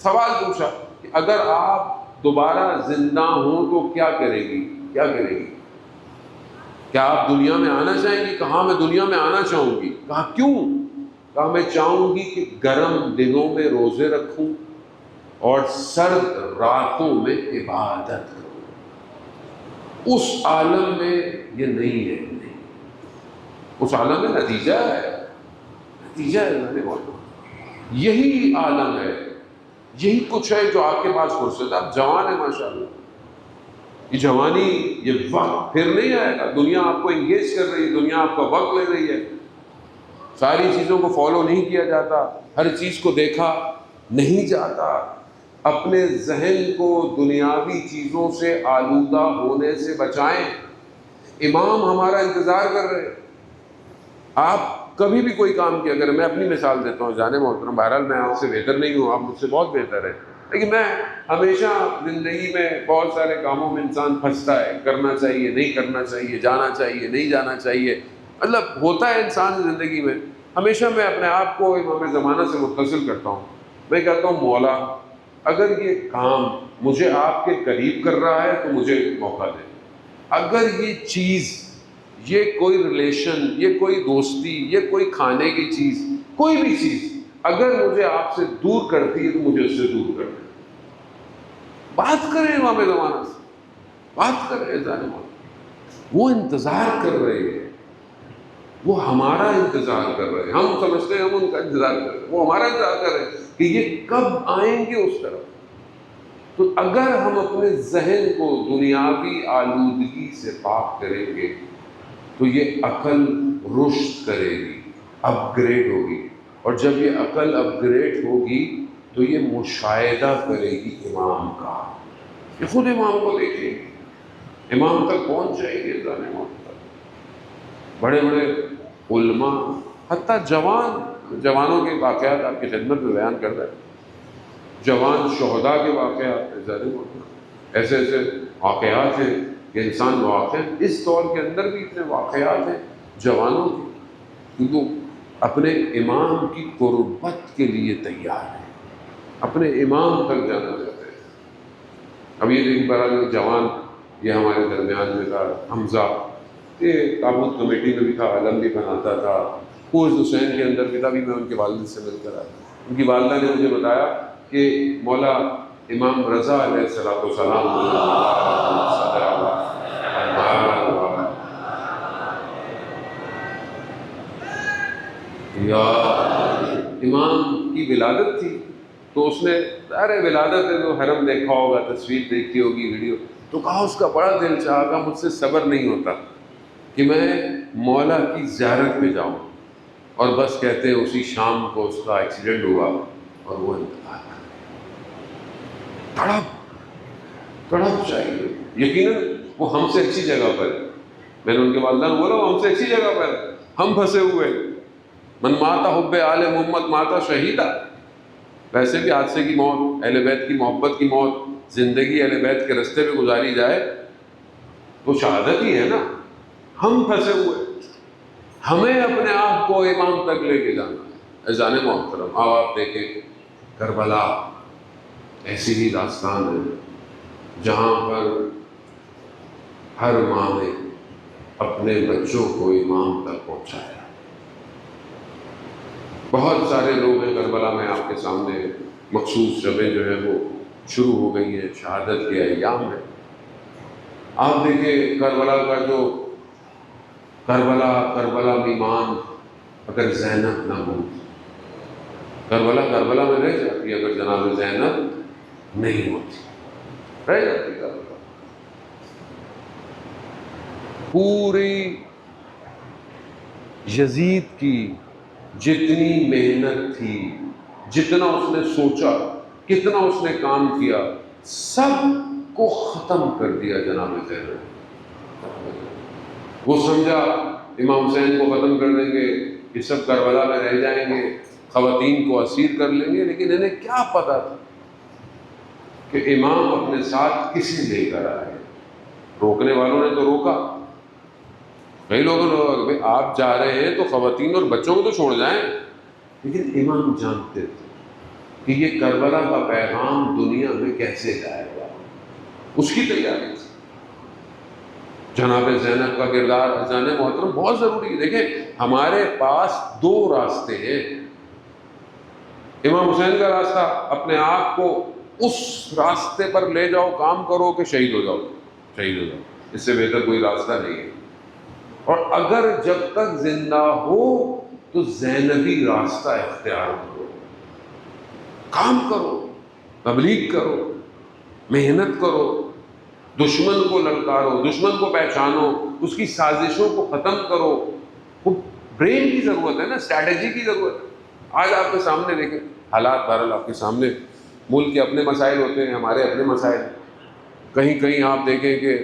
سوال پوچھا کہ اگر آپ دوبارہ زندہ ہوں تو کیا کرے گی؟ کیا کرے گی؟ کیا آپ دنیا میں آنا چاہیں گی؟ کہا میں دنیا میں آنا چاہوں گی. کہا کیوں؟ کہا میں چاہوں گی کہ گرم دنوں میں روزے رکھوں اور سرد راتوں میں عبادت کروں. اس عالم میں یہ نہیں ہے. اس عالم میں نتیجہ ہے، نتیجہ ہے. یہی عالم ہے، یہی کچھ ہے جو آپ کے پاس فرصت ہے. آپ جوان ہیں ماشاءاللہ، یہ جوانی، یہ وقت پھر نہیں آئے گا. دنیا آپ کو انگیج کر رہی ہے، دنیا آپ کا وقت لے رہی ہے. ساری چیزوں کو فالو نہیں کیا جاتا، ہر چیز کو دیکھا نہیں جاتا. اپنے ذہن کو دنیاوی چیزوں سے آلودہ ہونے سے بچائیں. امام ہمارا انتظار کر رہے ہیں. آپ کبھی بھی کوئی کام کیا کریں، میں اپنی مثال دیتا ہوں جانے محترم، بہرحال میں آپ سے بہتر نہیں ہوں، آپ مجھ سے بہت بہتر ہیں، لیکن میں ہمیشہ زندگی میں بہت سارے کاموں میں انسان پھنستا ہے. کرنا چاہیے، نہیں کرنا چاہیے، جانا چاہیے، نہیں جانا چاہیے، مطلب ہوتا ہے انسان زندگی میں. ہمیشہ میں اپنے آپ کو امام زمانہ سے متصل کرتا ہوں. میں کہتا ہوں مولا اگر یہ کام مجھے آپ کے قریب کر رہا ہے تو مجھے موقع دے. اگر یہ چیز، یہ کوئی ریلیشن، یہ کوئی دوستی، یہ کوئی کھانے کی چیز، کوئی بھی چیز اگر مجھے آپ سے دور کرتی ہے تو مجھے اس سے دور کر دیں. بات کریں امام زمانہ سے، بات کریں ظالموں. وہ انتظار کر رہے ہیں، وہ ہمارا انتظار کر رہے ہیں. ہم سمجھتے ہیں ہم ان کا انتظار کر رہے ہیں، وہ ہمارا انتظار کر رہے ہیں کہ یہ کب آئیں گے اس طرف. تو اگر ہم اپنے ذہن کو دنیاوی آلودگی سے پاک کریں گے تو یہ عقل رشد کرے گی، اپ گریڈ ہوگی. اور جب یہ عقل اپ گریڈ ہوگی تو یہ مشاہدہ کرے گی امام کا. یہ خود امام کو دیکھیں، امام تک پہنچ جائے گی. بڑے بڑے علماء، حتیٰ جوانوں کے واقعات آپ کی خدمت میں بیان کر رہے ہیں. جوان شہداء کے واقعات، ایسے ایسے واقعات ہیں کہ انسان واقع اس دور کے اندر بھی اتنے واقعات ہیں جوانوں کے. کیونکہ اپنے امام کی قربت کے لیے تیار ہیں، اپنے امام تک جانا چاہتے ہیں۔ اب یہ دیکھ بڑا جو جوان یہ ہمارے درمیان میں تھا، حمزہ، یہ تابوت کمیٹی میں بھی تھا، علم بھی بناتا تھا، کوز حسین کے اندر بھی تھا۔ بھی میں ان کے والد سے مل کر آیا، ان کی والدہ نے مجھے بتایا کہ مولا امام رضا علیہ السلام یا امام کی ولادت تھی، تو اس نے ارے ولادت ہے تو حرم دیکھا ہوگا، تصویر دیکھی ہوگی، ویڈیو، تو کہا اس کا بڑا دل چاہا، کہا مجھ سے صبر نہیں ہوتا کہ میں مولا کی زیارت پہ جاؤں، اور بس کہتے ہیں اسی شام کو اس کا ایکسیڈنٹ ہوا اور وہ انتقال کر گیا۔ تڑپ چاہیے، یقیناً وہ ہم سے اچھی جگہ پر ہے۔ میں نے ان کے والدہ نے بولا وہ ہم سے اچھی جگہ پر ہے، ہم پھنسے ہوئے۔ من ماتا حب آل محمد ماتا شہیدہ، ویسے بھی حادثے کی موت، اہل بیت کی محبت کی موت، زندگی اہل بیت کے رستے پہ گزاری جائے تو شہادت ہی ہے نا۔ ہم پھنسے ہوئے، ہمیں اپنے آپ کو امام تک لے کے جانا ہے۔ اذان محترم، اب آپ دیکھیں کربلا ایسی ہی داستان ہے جہاں پر ہر ماں نے اپنے بچوں کو امام تک پہنچایا۔ بہت سارے لوگ ہیں کربلا میں، آپ کے سامنے مخصوص شبیں جو ہیں وہ شروع ہو گئی ہیں، شہادت کے ایام میں۔ آپ دیکھیں کربلا کا جو کربلا ایمان، اگر زینب نہ ہو، کربلا میں رہ جاتی اگر جناب زینب نہیں ہوتی، رہ جاتی کربلا۔ پوری یزید کی جتنی محنت تھی، جتنا اس نے سوچا، کتنا اس نے کام کیا، سب کو ختم کر دیا جناب زینب۔ وہ سمجھا امام حسین کو ختم کر دیں گے، یہ سب کربلا میں رہ جائیں گے، خواتین کو اسیر کر لیں گے، لیکن انہیں کیا پتا تھا کہ امام اپنے ساتھ کسے لے کر آئے۔ روکنے والوں نے تو روکا، کئی لوگوں نے آپ جا رہے ہیں تو خواتین اور بچوں کو تو چھوڑ جائیں، لیکن امام جانتے تھے کہ یہ کربلا کا پیغام دنیا میں کیسے جائے گا، اس کی تیاری تھی۔ جناب زینب کا کردار اذان محترم بہت ضروری ہے۔ دیکھیں ہمارے پاس دو راستے ہیں، امام حسین کا راستہ، اپنے آپ کو اس راستے پر لے جاؤ، کام کرو کہ شہید ہو جاؤ، شہید ہو جاؤ، اس سے بہتر کوئی راستہ نہیں ہے۔ اور اگر جب تک زندہ ہو تو زینبی راستہ اختیار کرو، کام کرو، تبلیغ کرو، محنت کرو، دشمن کو للکارو، دشمن کو پہچانو، اس کی سازشوں کو ختم کرو۔ وہ برین کی ضرورت ہے نا، اسٹریٹجی کی ضرورت ہے۔ آج آپ کے سامنے دیکھیں حالات، بہرحال آپ کے سامنے ملک کے اپنے مسائل ہوتے ہیں، ہمارے اپنے مسائل، کہیں کہیں آپ دیکھیں کہ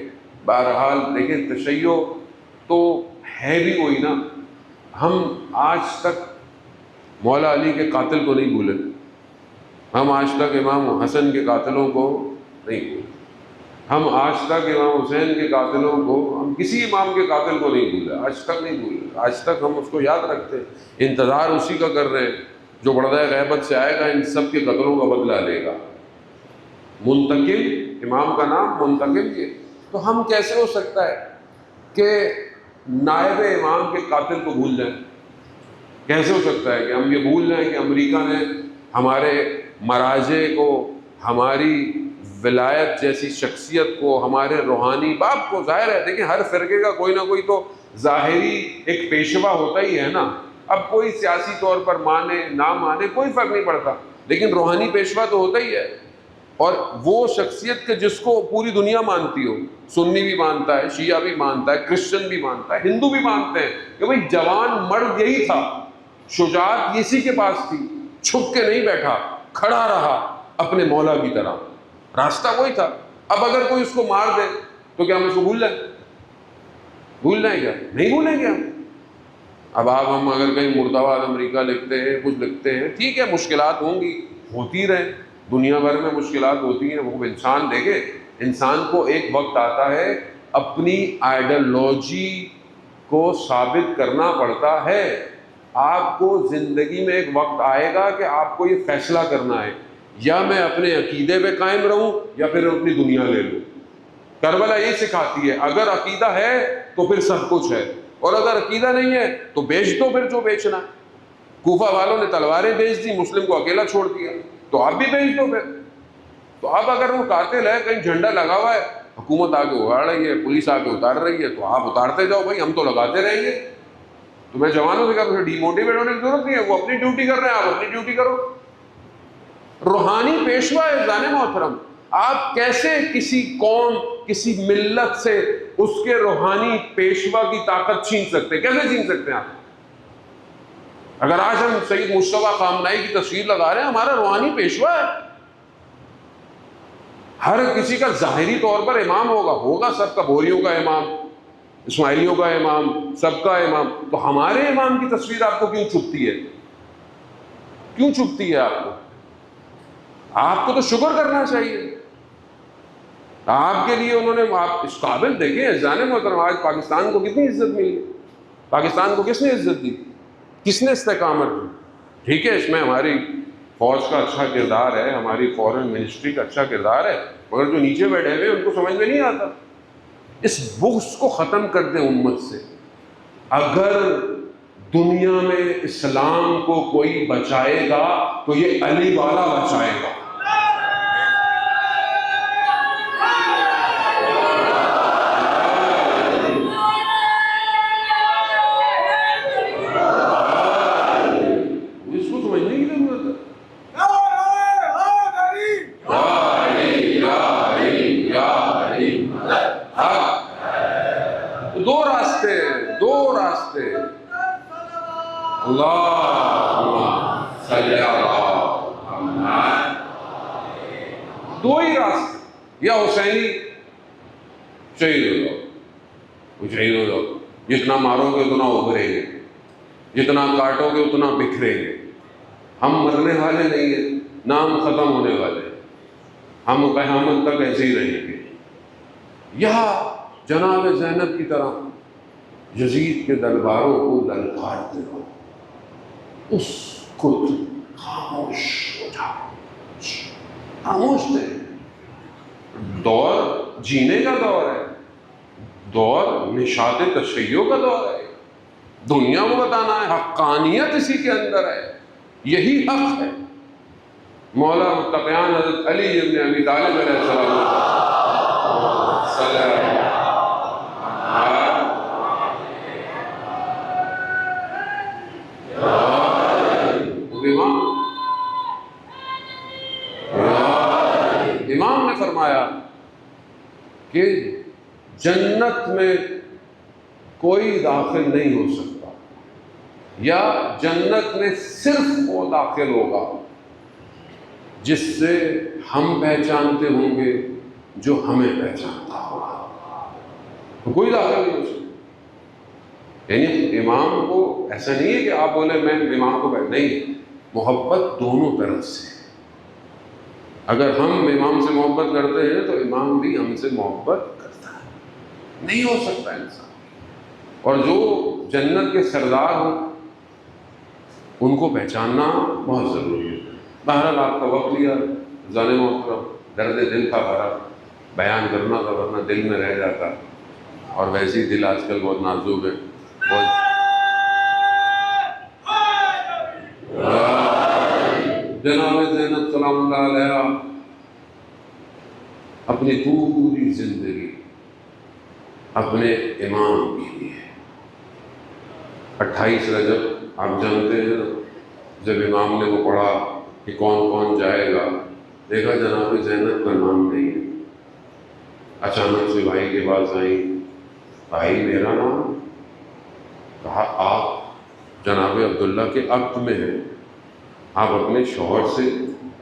بہرحال دیکھیں تشیع تو ہے بھی وہی نا۔ ہم آج تک مولا علی کے قاتل کو نہیں بھولے، ہم آج تک امام حسن کے قاتلوں کو نہیں بھولے، ہم آج تک امام حسین کے قاتلوں کو، ہم کسی امام کے قاتل کو نہیں بھولے، آج تک نہیں بھولے، آج تک ہم اس کو یاد رکھتے ہیں، انتظار اسی کا کر رہے ہیں جو پردہ غیبت سے آئے گا، ان سب کے قتلوں کا بدلہ لے گا۔ منتقل، امام کا نام منتقل یہ۔ تو ہم کیسے ہو سکتا ہے کہ نائب امام کے قاتل کو بھول جائیں؟ کیسے ہو سکتا ہے کہ ہم یہ بھول جائیں کہ امریکہ نے ہمارے مراجع کو، ہماری ولایت جیسی شخصیت کو، ہمارے روحانی باپ کو؟ ظاہر ہے دیکھیں ہر فرقے کا کوئی نہ کوئی تو ظاہری ایک پیشوا ہوتا ہی ہے نا۔ اب کوئی سیاسی طور پر مانے نہ مانے کوئی فرق نہیں پڑتا، لیکن روحانی پیشوا تو ہوتا ہی ہے۔ اور وہ شخصیت کہ جس کو پوری دنیا مانتی ہو، سنی بھی مانتا ہے، شیعہ بھی مانتا ہے، کرسچن بھی مانتا ہے، ہندو بھی مانتے ہیں کہ بھئی جوان مرد یہی تھا، شجاعت اسی کے پاس تھی، چھپ کے نہیں بیٹھا، کھڑا رہا اپنے مولا کی طرح، راستہ وہی تھا۔ اب اگر کوئی اس کو مار دے تو کیا ہم اس کو بھول جائیں؟ بھول جائیں کیا؟ نہیں بھولیں گے ہم۔ اب آپ ہم اگر کہیں مردآباد امریکہ لکھتے ہیں، کچھ لکھتے ہیں، ٹھیک ہے مشکلات ہوں گی، ہوتی رہیں، دنیا بھر میں مشکلات ہوتی ہیں، وہ انسان دیکھے، انسان کو ایک وقت آتا ہے اپنی آئیڈیالوجی کو ثابت کرنا پڑتا ہے۔ آپ کو زندگی میں ایک وقت آئے گا کہ آپ کو یہ فیصلہ کرنا ہے، یا میں اپنے عقیدے پہ قائم رہوں یا پھر اپنی دنیا لے لوں۔ کربلا یہ سکھاتی ہے، اگر عقیدہ ہے تو پھر سب کچھ ہے، اور اگر عقیدہ نہیں ہے تو بیچ دو پھر جو بیچنا۔ کوفہ والوں نے تلواریں بیچ دی، مسلم کو اکیلا چھوڑ دیا، تو آپ بھی بیچ دو پھر۔ تو اب اگر وہ قاتل ہے، کہیں جھنڈا لگا ہوا ہے، حکومت آ کے اگاڑ رہی ہے، پولیس آ کے اتار رہی ہے، تو آپ اتارتے جاؤ بھائی، ہم تو لگاتے رہیں گے۔ تو میں جوانوں سے کہا ڈی موٹیویٹ ہونے کی ضرورت نہیں ہے، وہ اپنی ڈیوٹی کر رہے ہیں، آپ اپنی ڈیوٹی کرو۔ روحانی پیشوا ہے جان محترم، آپ کیسے کسی قوم، کسی ملت سے اس کے روحانی پیشوا کی طاقت چھین سکتے ہیں؟ کیسے چھین سکتے ہیں آپ؟ اگر آج ہم سید مصطفیٰ خامنائی کی تصویر لگا رہے ہیں، ہمارا روحانی پیشوا ہے۔ ہر کسی کا ظاہری طور پر امام ہوگا سب کا، بوریوں کا امام، اسماعیلیوں کا امام، سب کا امام، تو ہمارے امام کی تصویر آپ کو کیوں چبھتی ہے؟ کیوں چبھتی ہے آپ کو؟ آپ کو تو شکر کرنا چاہیے، آپ کے لیے انہوں نے، آپ اس قابل دیکھیں جانے محترم، آج پاکستان کو کتنی عزت ملی، پاکستان کو کس نے عزت دی، کس نے استقامت دی؟ ٹھیک ہے، اس میں ہماری فوج کا اچھا کردار ہے، ہماری فورن منسٹری کا اچھا کردار ہے، مگر جو نیچے بیٹھے ہوئے ان کو سمجھ میں نہیں آتا۔ اس بغض کو ختم کر دیں امت سے۔ اگر دنیا میں اسلام کو کوئی بچائے گا تو یہ علی والا بچائے گا۔ اس کو سمجھنے کی ضرورت ہے۔ دو راستے، اللہم صلی اللہ، دو ہی راستے، یا حسینی شہید ہو جاؤ، وہ شہید ہو جاؤ، جتنا مارو گے اتنا ابھریں گے، جتنا کاٹو گے اتنا بکھریں گے۔ ہم مرنے والے نہیں ہیں، نہ ہم ختم ہونے والے ہیں، ہم قیامت تک ایسے ہی رہیں گے۔ یا جناب زینب کی طرح یزید کے درباروں کو للکارتے ہو، اس کو خاموش ہو جاؤ، خاموش تھے۔ دور جینے کا دور ہے، دور نشاط تشیع کا دور ہے، دنیا کو بتانا ہے، حقانیت اسی کے اندر ہے، یہی حق ہے۔ مولا متقیان حضرت علی ابن ابی طالب علیہ السلام صلی اللہ علیہ امام نے فرمایا کہ جنت میں کوئی داخل نہیں ہو سکتا، یا جنت میں صرف وہ داخل ہوگا جس سے ہم پہچانتے ہوں گے، جو ہمیں پہچانتا ہوگا، تو کوئی داخل نہیں ہو سکتا۔ یعنی امام کو ایسا نہیں ہے کہ آپ بولے میں امام کو نہیں، محبت دونوں طرف سے۔ اگر ہم امام سے محبت کرتے ہیں تو امام بھی ہم سے محبت کرتا ہے، نہیں ہو سکتا انسان۔ اور جو جنت کے سردار ہوں ان کو پہچاننا بہت ضروری ہے۔ بہرحال آپ کا وقت لیا، جان محترم، درد دل تھا بھرا، بیان کرنا تھا ورنہ دل میں رہ جاتا، اور ویسے ہی دل آج کل بہت نازک ہے، بہت جناب زینب سلام اللہ علیہ اپنی پوری زندگی اپنے امام کے لیے، 28 رجب آپ جانتے ہیں جب امام نے وہ پڑھا کہ کون کون جائے گا، دیکھا جناب زینب کا نام نہیں ہے، اچانک سے بھائی کے پاس آئیں، بھائی میرا نام، کہا آپ جناب عبداللہ کے عقد میں ہیں، آپ اپنے شوہر سے،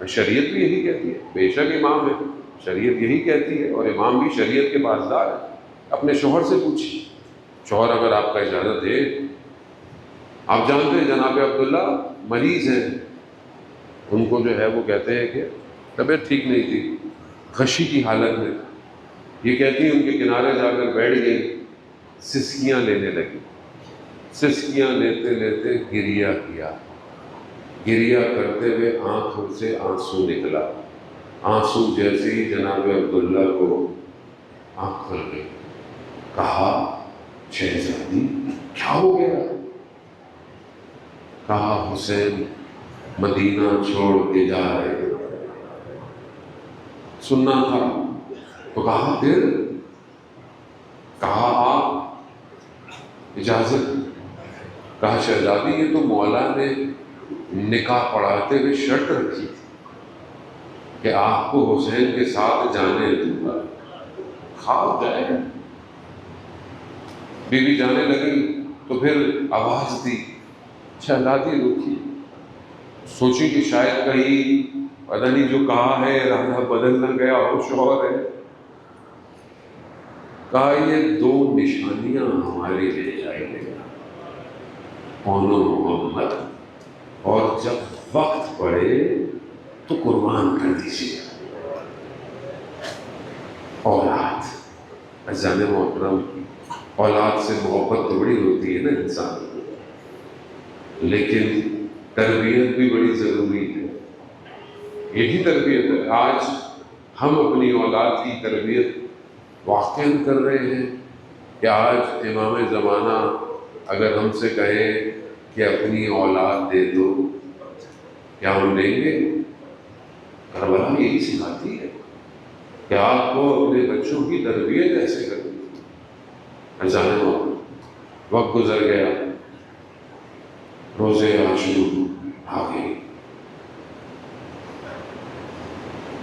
شریعت بھی یہی کہتی ہے، بے شک امام ہے، شریعت یہی کہتی ہے، اور امام بھی شریعت کے پاسدار ہے، اپنے شوہر سے پوچھیے، شوہر اگر آپ کا اجازت دے۔ آپ جانتے ہیں جناب عبداللہ مریض ہیں، ان کو جو ہے وہ کہتے ہیں کہ طبیعت ٹھیک نہیں تھی، غشی کی حالت میں، یہ کہتی ہیں ان کے کنارے جا کر بیٹھ گئی، سسکیاں لینے لگی، سسکیاں لیتے لیتے گریا کیا، گریا کرتے ہوئے آنکھوں سے آنسو نکلا، آنسو جیسے ہی جناب عبداللہ کو آنکھ کھل گئی، کہا شہزادی کیا ہو گیا؟ کہا حسین مدینہ چھوڑ کے جا رہے ہیں۔ سننا تھا تو کہا پھر؟ کہا آپ اجازت؟ کہا شہزادی یہ تو مولا نے نکاح پڑھاتے ہوئے شرط رکھی تھی کہ آپ کو حسین کے ساتھ جانے دوں گا، خواب جائے۔ بیوی جانے لگی تو پھر آواز دی، شہزادی رکی، سوچی کہ شاید کہیں پتہ نہیں جو کہا ہے ارادہ بدل نہ گیا اور شوہر ہے۔ کہا یہ دو نشانیاں ہمارے لیے جائیں گے، کون محمد، اور جب وقت پڑے تو قربان کر دیجیے اولاد۔ عزیزان محترم، اولاد سے محبت تو بڑی ہوتی ہے نا انسان کو، لیکن تربیت بھی بڑی ضروری ہے۔ یہی تربیت ہے آج ہم اپنی اولاد کی تربیت واقعاً کر رہے ہیں کہ آج امام زمانہ اگر ہم سے کہے کہ اپنی اولاد دے دو، کیا ہم دیں گے؟ کربلا یہی سکھاتی ہے کہ آپ کو اپنے بچوں کی تربیت ایسے کرنی ہے۔ جانے وقت گزر گیا، روزے عاشور آ گئی،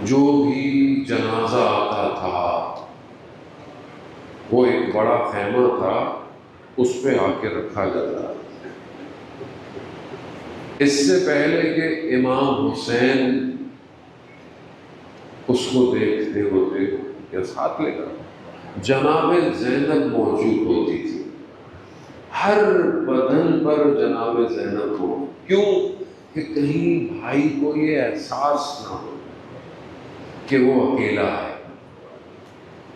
جو بھی جنازہ آتا تھا وہ ایک بڑا خیمہ تھا، اس پہ آ کے رکھا جاتا۔ اس سے پہلے کہ امام حسین اس کو دیکھتے ہوتے یا ساتھ لے کر جناب زینب موجود ہوتی تھی، ہر بدن پر جناب زینب ہو، کیوں کہ کہیں بھائی کو یہ احساس نہ ہو کہ وہ اکیلا ہے،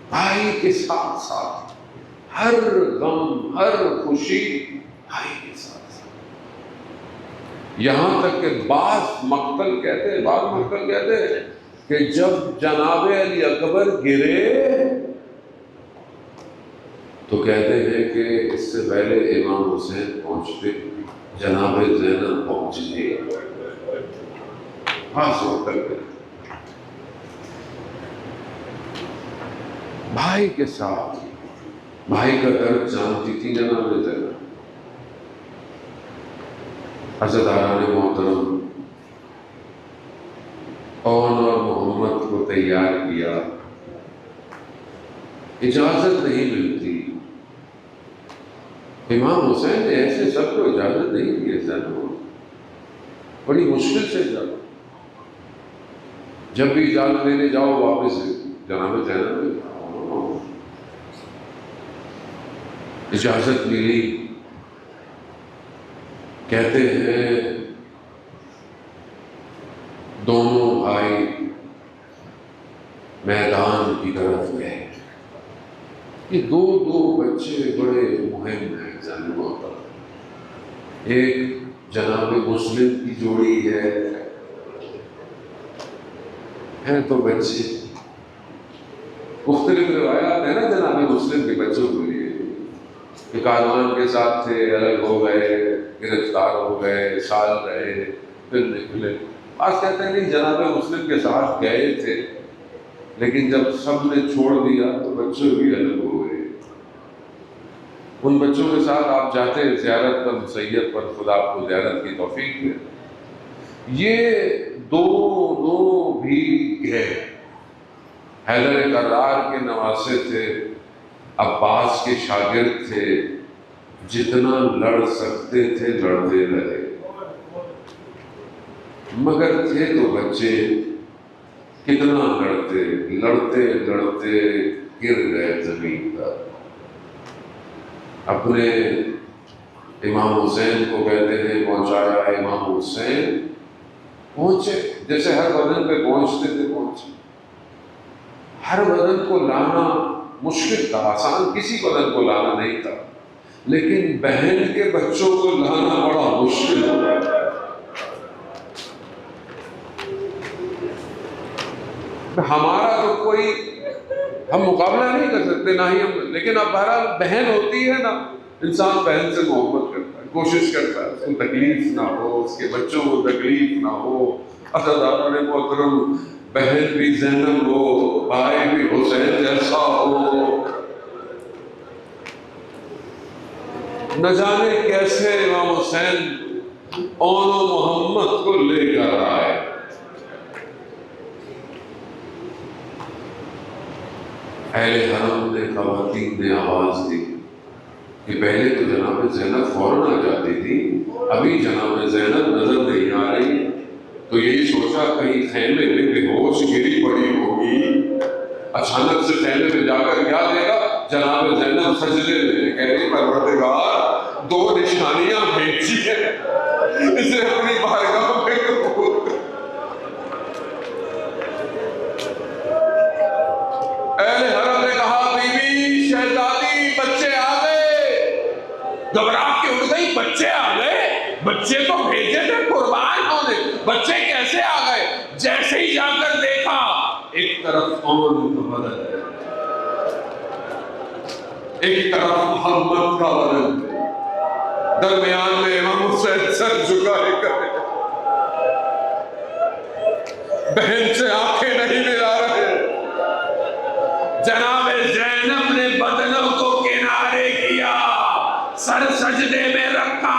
بھائی کے ساتھ ساتھ ہر غم ہر خوشی بھائی کے ساتھ ساتھ۔ یہاں تک کہ بعض مقتل کہتے ہیں کہ جب جناب علی اکبر گرے تو کہتے ہیں کہ اس سے پہلے امام حسین پہنچتے جناب زینب پہنچ گئی۔ بعض مقتل کہتے بھائی کے ساتھ، بھائی کا درد جانتی تھی جناب زینب۔ عزیزان محترم، اون اور محمد کو تیار کیا، اجازت نہیں ملتی۔ امام حسین نے ایسے سب کو اجازت نہیں دی، زینب بڑی مشکل سے اجازت، جب بھی اجازت لینے جاؤ واپس جناب زینب اجازت ملی۔ کہتے ہیں دونوں بھائی میدان کی طرف گئے۔ یہ دو بچے بڑے مہم ہیں جانبوں پر۔ ایک جناب مسلم کی جوڑی ہے تو بچے مختلف روایات ہیں نا جناب مسلم کے بچوں کے لیے کہ کاروان کے ساتھ تھے، الگ ہو گئے، گرفتار ہو گئے، سال رہے، پھر نکلے۔ آج کہتے ہیں نہیں، جناب مسلم کے ساتھ گئے تھے لیکن جب سب نے چھوڑ دیا تو بچے بھی الگ ہو گئے۔ ان بچوں کے ساتھ آپ جاتے ہیں زیارت پر، مسیت پر، خدا آپ کو زیارت کی توفیق دے۔ یہ دونوں بھی گئے، حیدر کرار کے نواسے تھے، عباس کے شاگرد تھے، جتنا لڑ سکتے تھے لڑتے رہے، مگر تھے تو بچے، کتنا لڑتے گر گئے زمین پر۔ اپنے امام حسین کو کہتے ہیں پہنچایا، امام حسین پہنچے، جیسے ہر بدن پہ پہنچتے تھے پہنچے۔ ہر بدن کو لانا مشکل تھا، آسان کسی بدن کو لانا نہیں تھا، لیکن بہن کے بچوں کو لانا بڑا مشکل ہو گیا۔ ہمارا تو کوئی ہم مقابلہ نہیں کر سکتے، نہ ہی ہم، لیکن اب بہرحال بہن ہوتی ہے نا، انسان بہن سے محبت کرتا ہے، کوشش کرتا ہے اس کو تکلیف نہ ہو، اس کے بچوں کو تکلیف نہ ہو۔ عزاداران محترم، بہن بھی زینب ہو، بھائی بھی حسین جیسا ہو، نہ جانے کیسے امام حسین اون و محمد کو لے کر آئے۔ اہل حرم نے، خواتین نے آواز دی کہ پہلے تو جناب زینب فوراً آ جاتی تھی، ابھی جناب زینب نظر نہیں آ رہی، تو یہی سوچا کہیں خیمے میں بے ہوش گری پڑی ہوگی۔ اچانک سے خیمے میں جا کر کیا دیکھا؟ جناب زینب سجدے میں، کہہ رہی پروردگار دو نشانیاں بھیجی ہیں، اسے اپنی بارگاہ میں قبول کر۔ اہل حرم نے کہا بی بی شہزادی بچے آ گئے۔ گھبرا کے اٹھ گئی، بچے آ گئے؟ بچے تو بھیجے تھے قربان ہونے، بچے کیسے آ گئے؟ جیسے ہی جا کر دیکھا، ایک طرف عمر بدن ہے، ایک طرف محمد کا بدن ہے، درمیان میں امام حسین سر جھکائے کرے، بہن سے آنکھیں نہیں ملا رہے۔ جناب زینب نے بدنوں کو کنارے کیا، سر سجدے میں رکھا،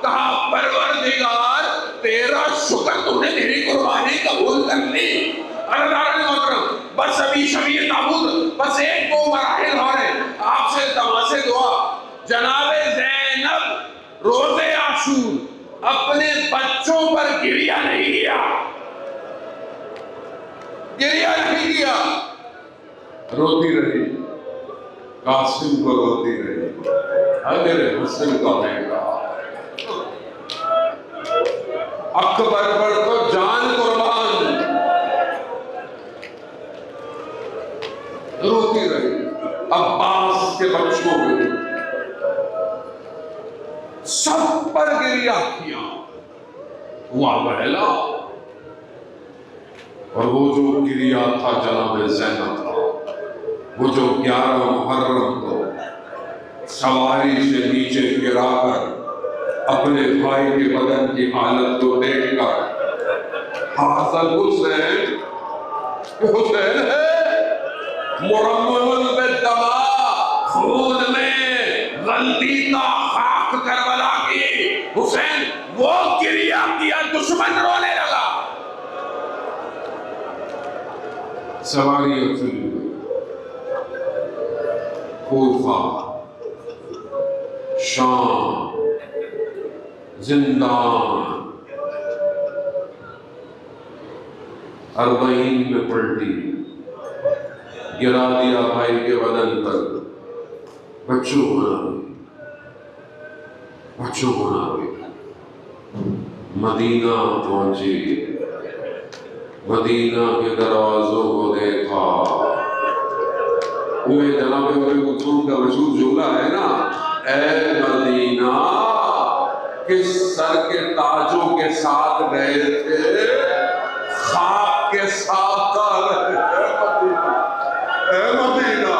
کہا پروردگار تیرا شکر، تم نے میری قربانی قبول کر لی۔ عزاداران محترم، بس ابھی شبیہ تابوت، بس ایک دو مراحل اور ہیں، آپ سے تماسے دعا۔ جناب زینب روز عاشور اپنے بچوں پر گریہ نہیں کیا، گریہ نہیں کیا، روتی رہی، قاسم کو روتی رہی، میرے حسن کا بیٹا، اکبر پر تو جان قربان، روتی رہی۔ عباس کے بچوں میں سب پر گریہ کیا، ہوا بہلا، اور وہ جو گریہ تھا جناب زینب کا، وہ جو 11 محرم کو سواری سے نیچے گرا کر اپنے بھائی کے بدن کی حالت کو دیکھ کر حسن حسین، حسین ہے مرمم بالدماء، خون میں غلطی تا خاک کربلا کی، حسین وہ گریہ کیا، دشمن رونے لگا۔ سواری اچھلی کوفہ، شام، زندان، 40 میں پلٹی، گرا دیا بھائی کے بدن پر، بچوں ہونا گئی، مدینہ پہنچی، مدینہ کے دروازوں کو دیکھا، وہ جناب کلثوم کا مشہور جملہ ہے نا، اے مدینہ کس سر کے تاجوں کے ساتھ گئے تھے، خاک کے ساتھ آ رہے، اے مدینہ۔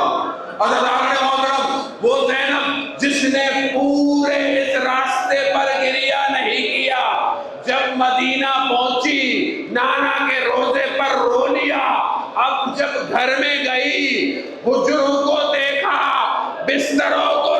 عزاداران محترم، وہ زینب جس نے پورے اس راستے پر گریہ نہیں کیا، جب مدینہ پہنچی نانا کے روزے پر رو لیا، اب جب گھر میں گئی، حجروں کو دیکھا، بستروں کو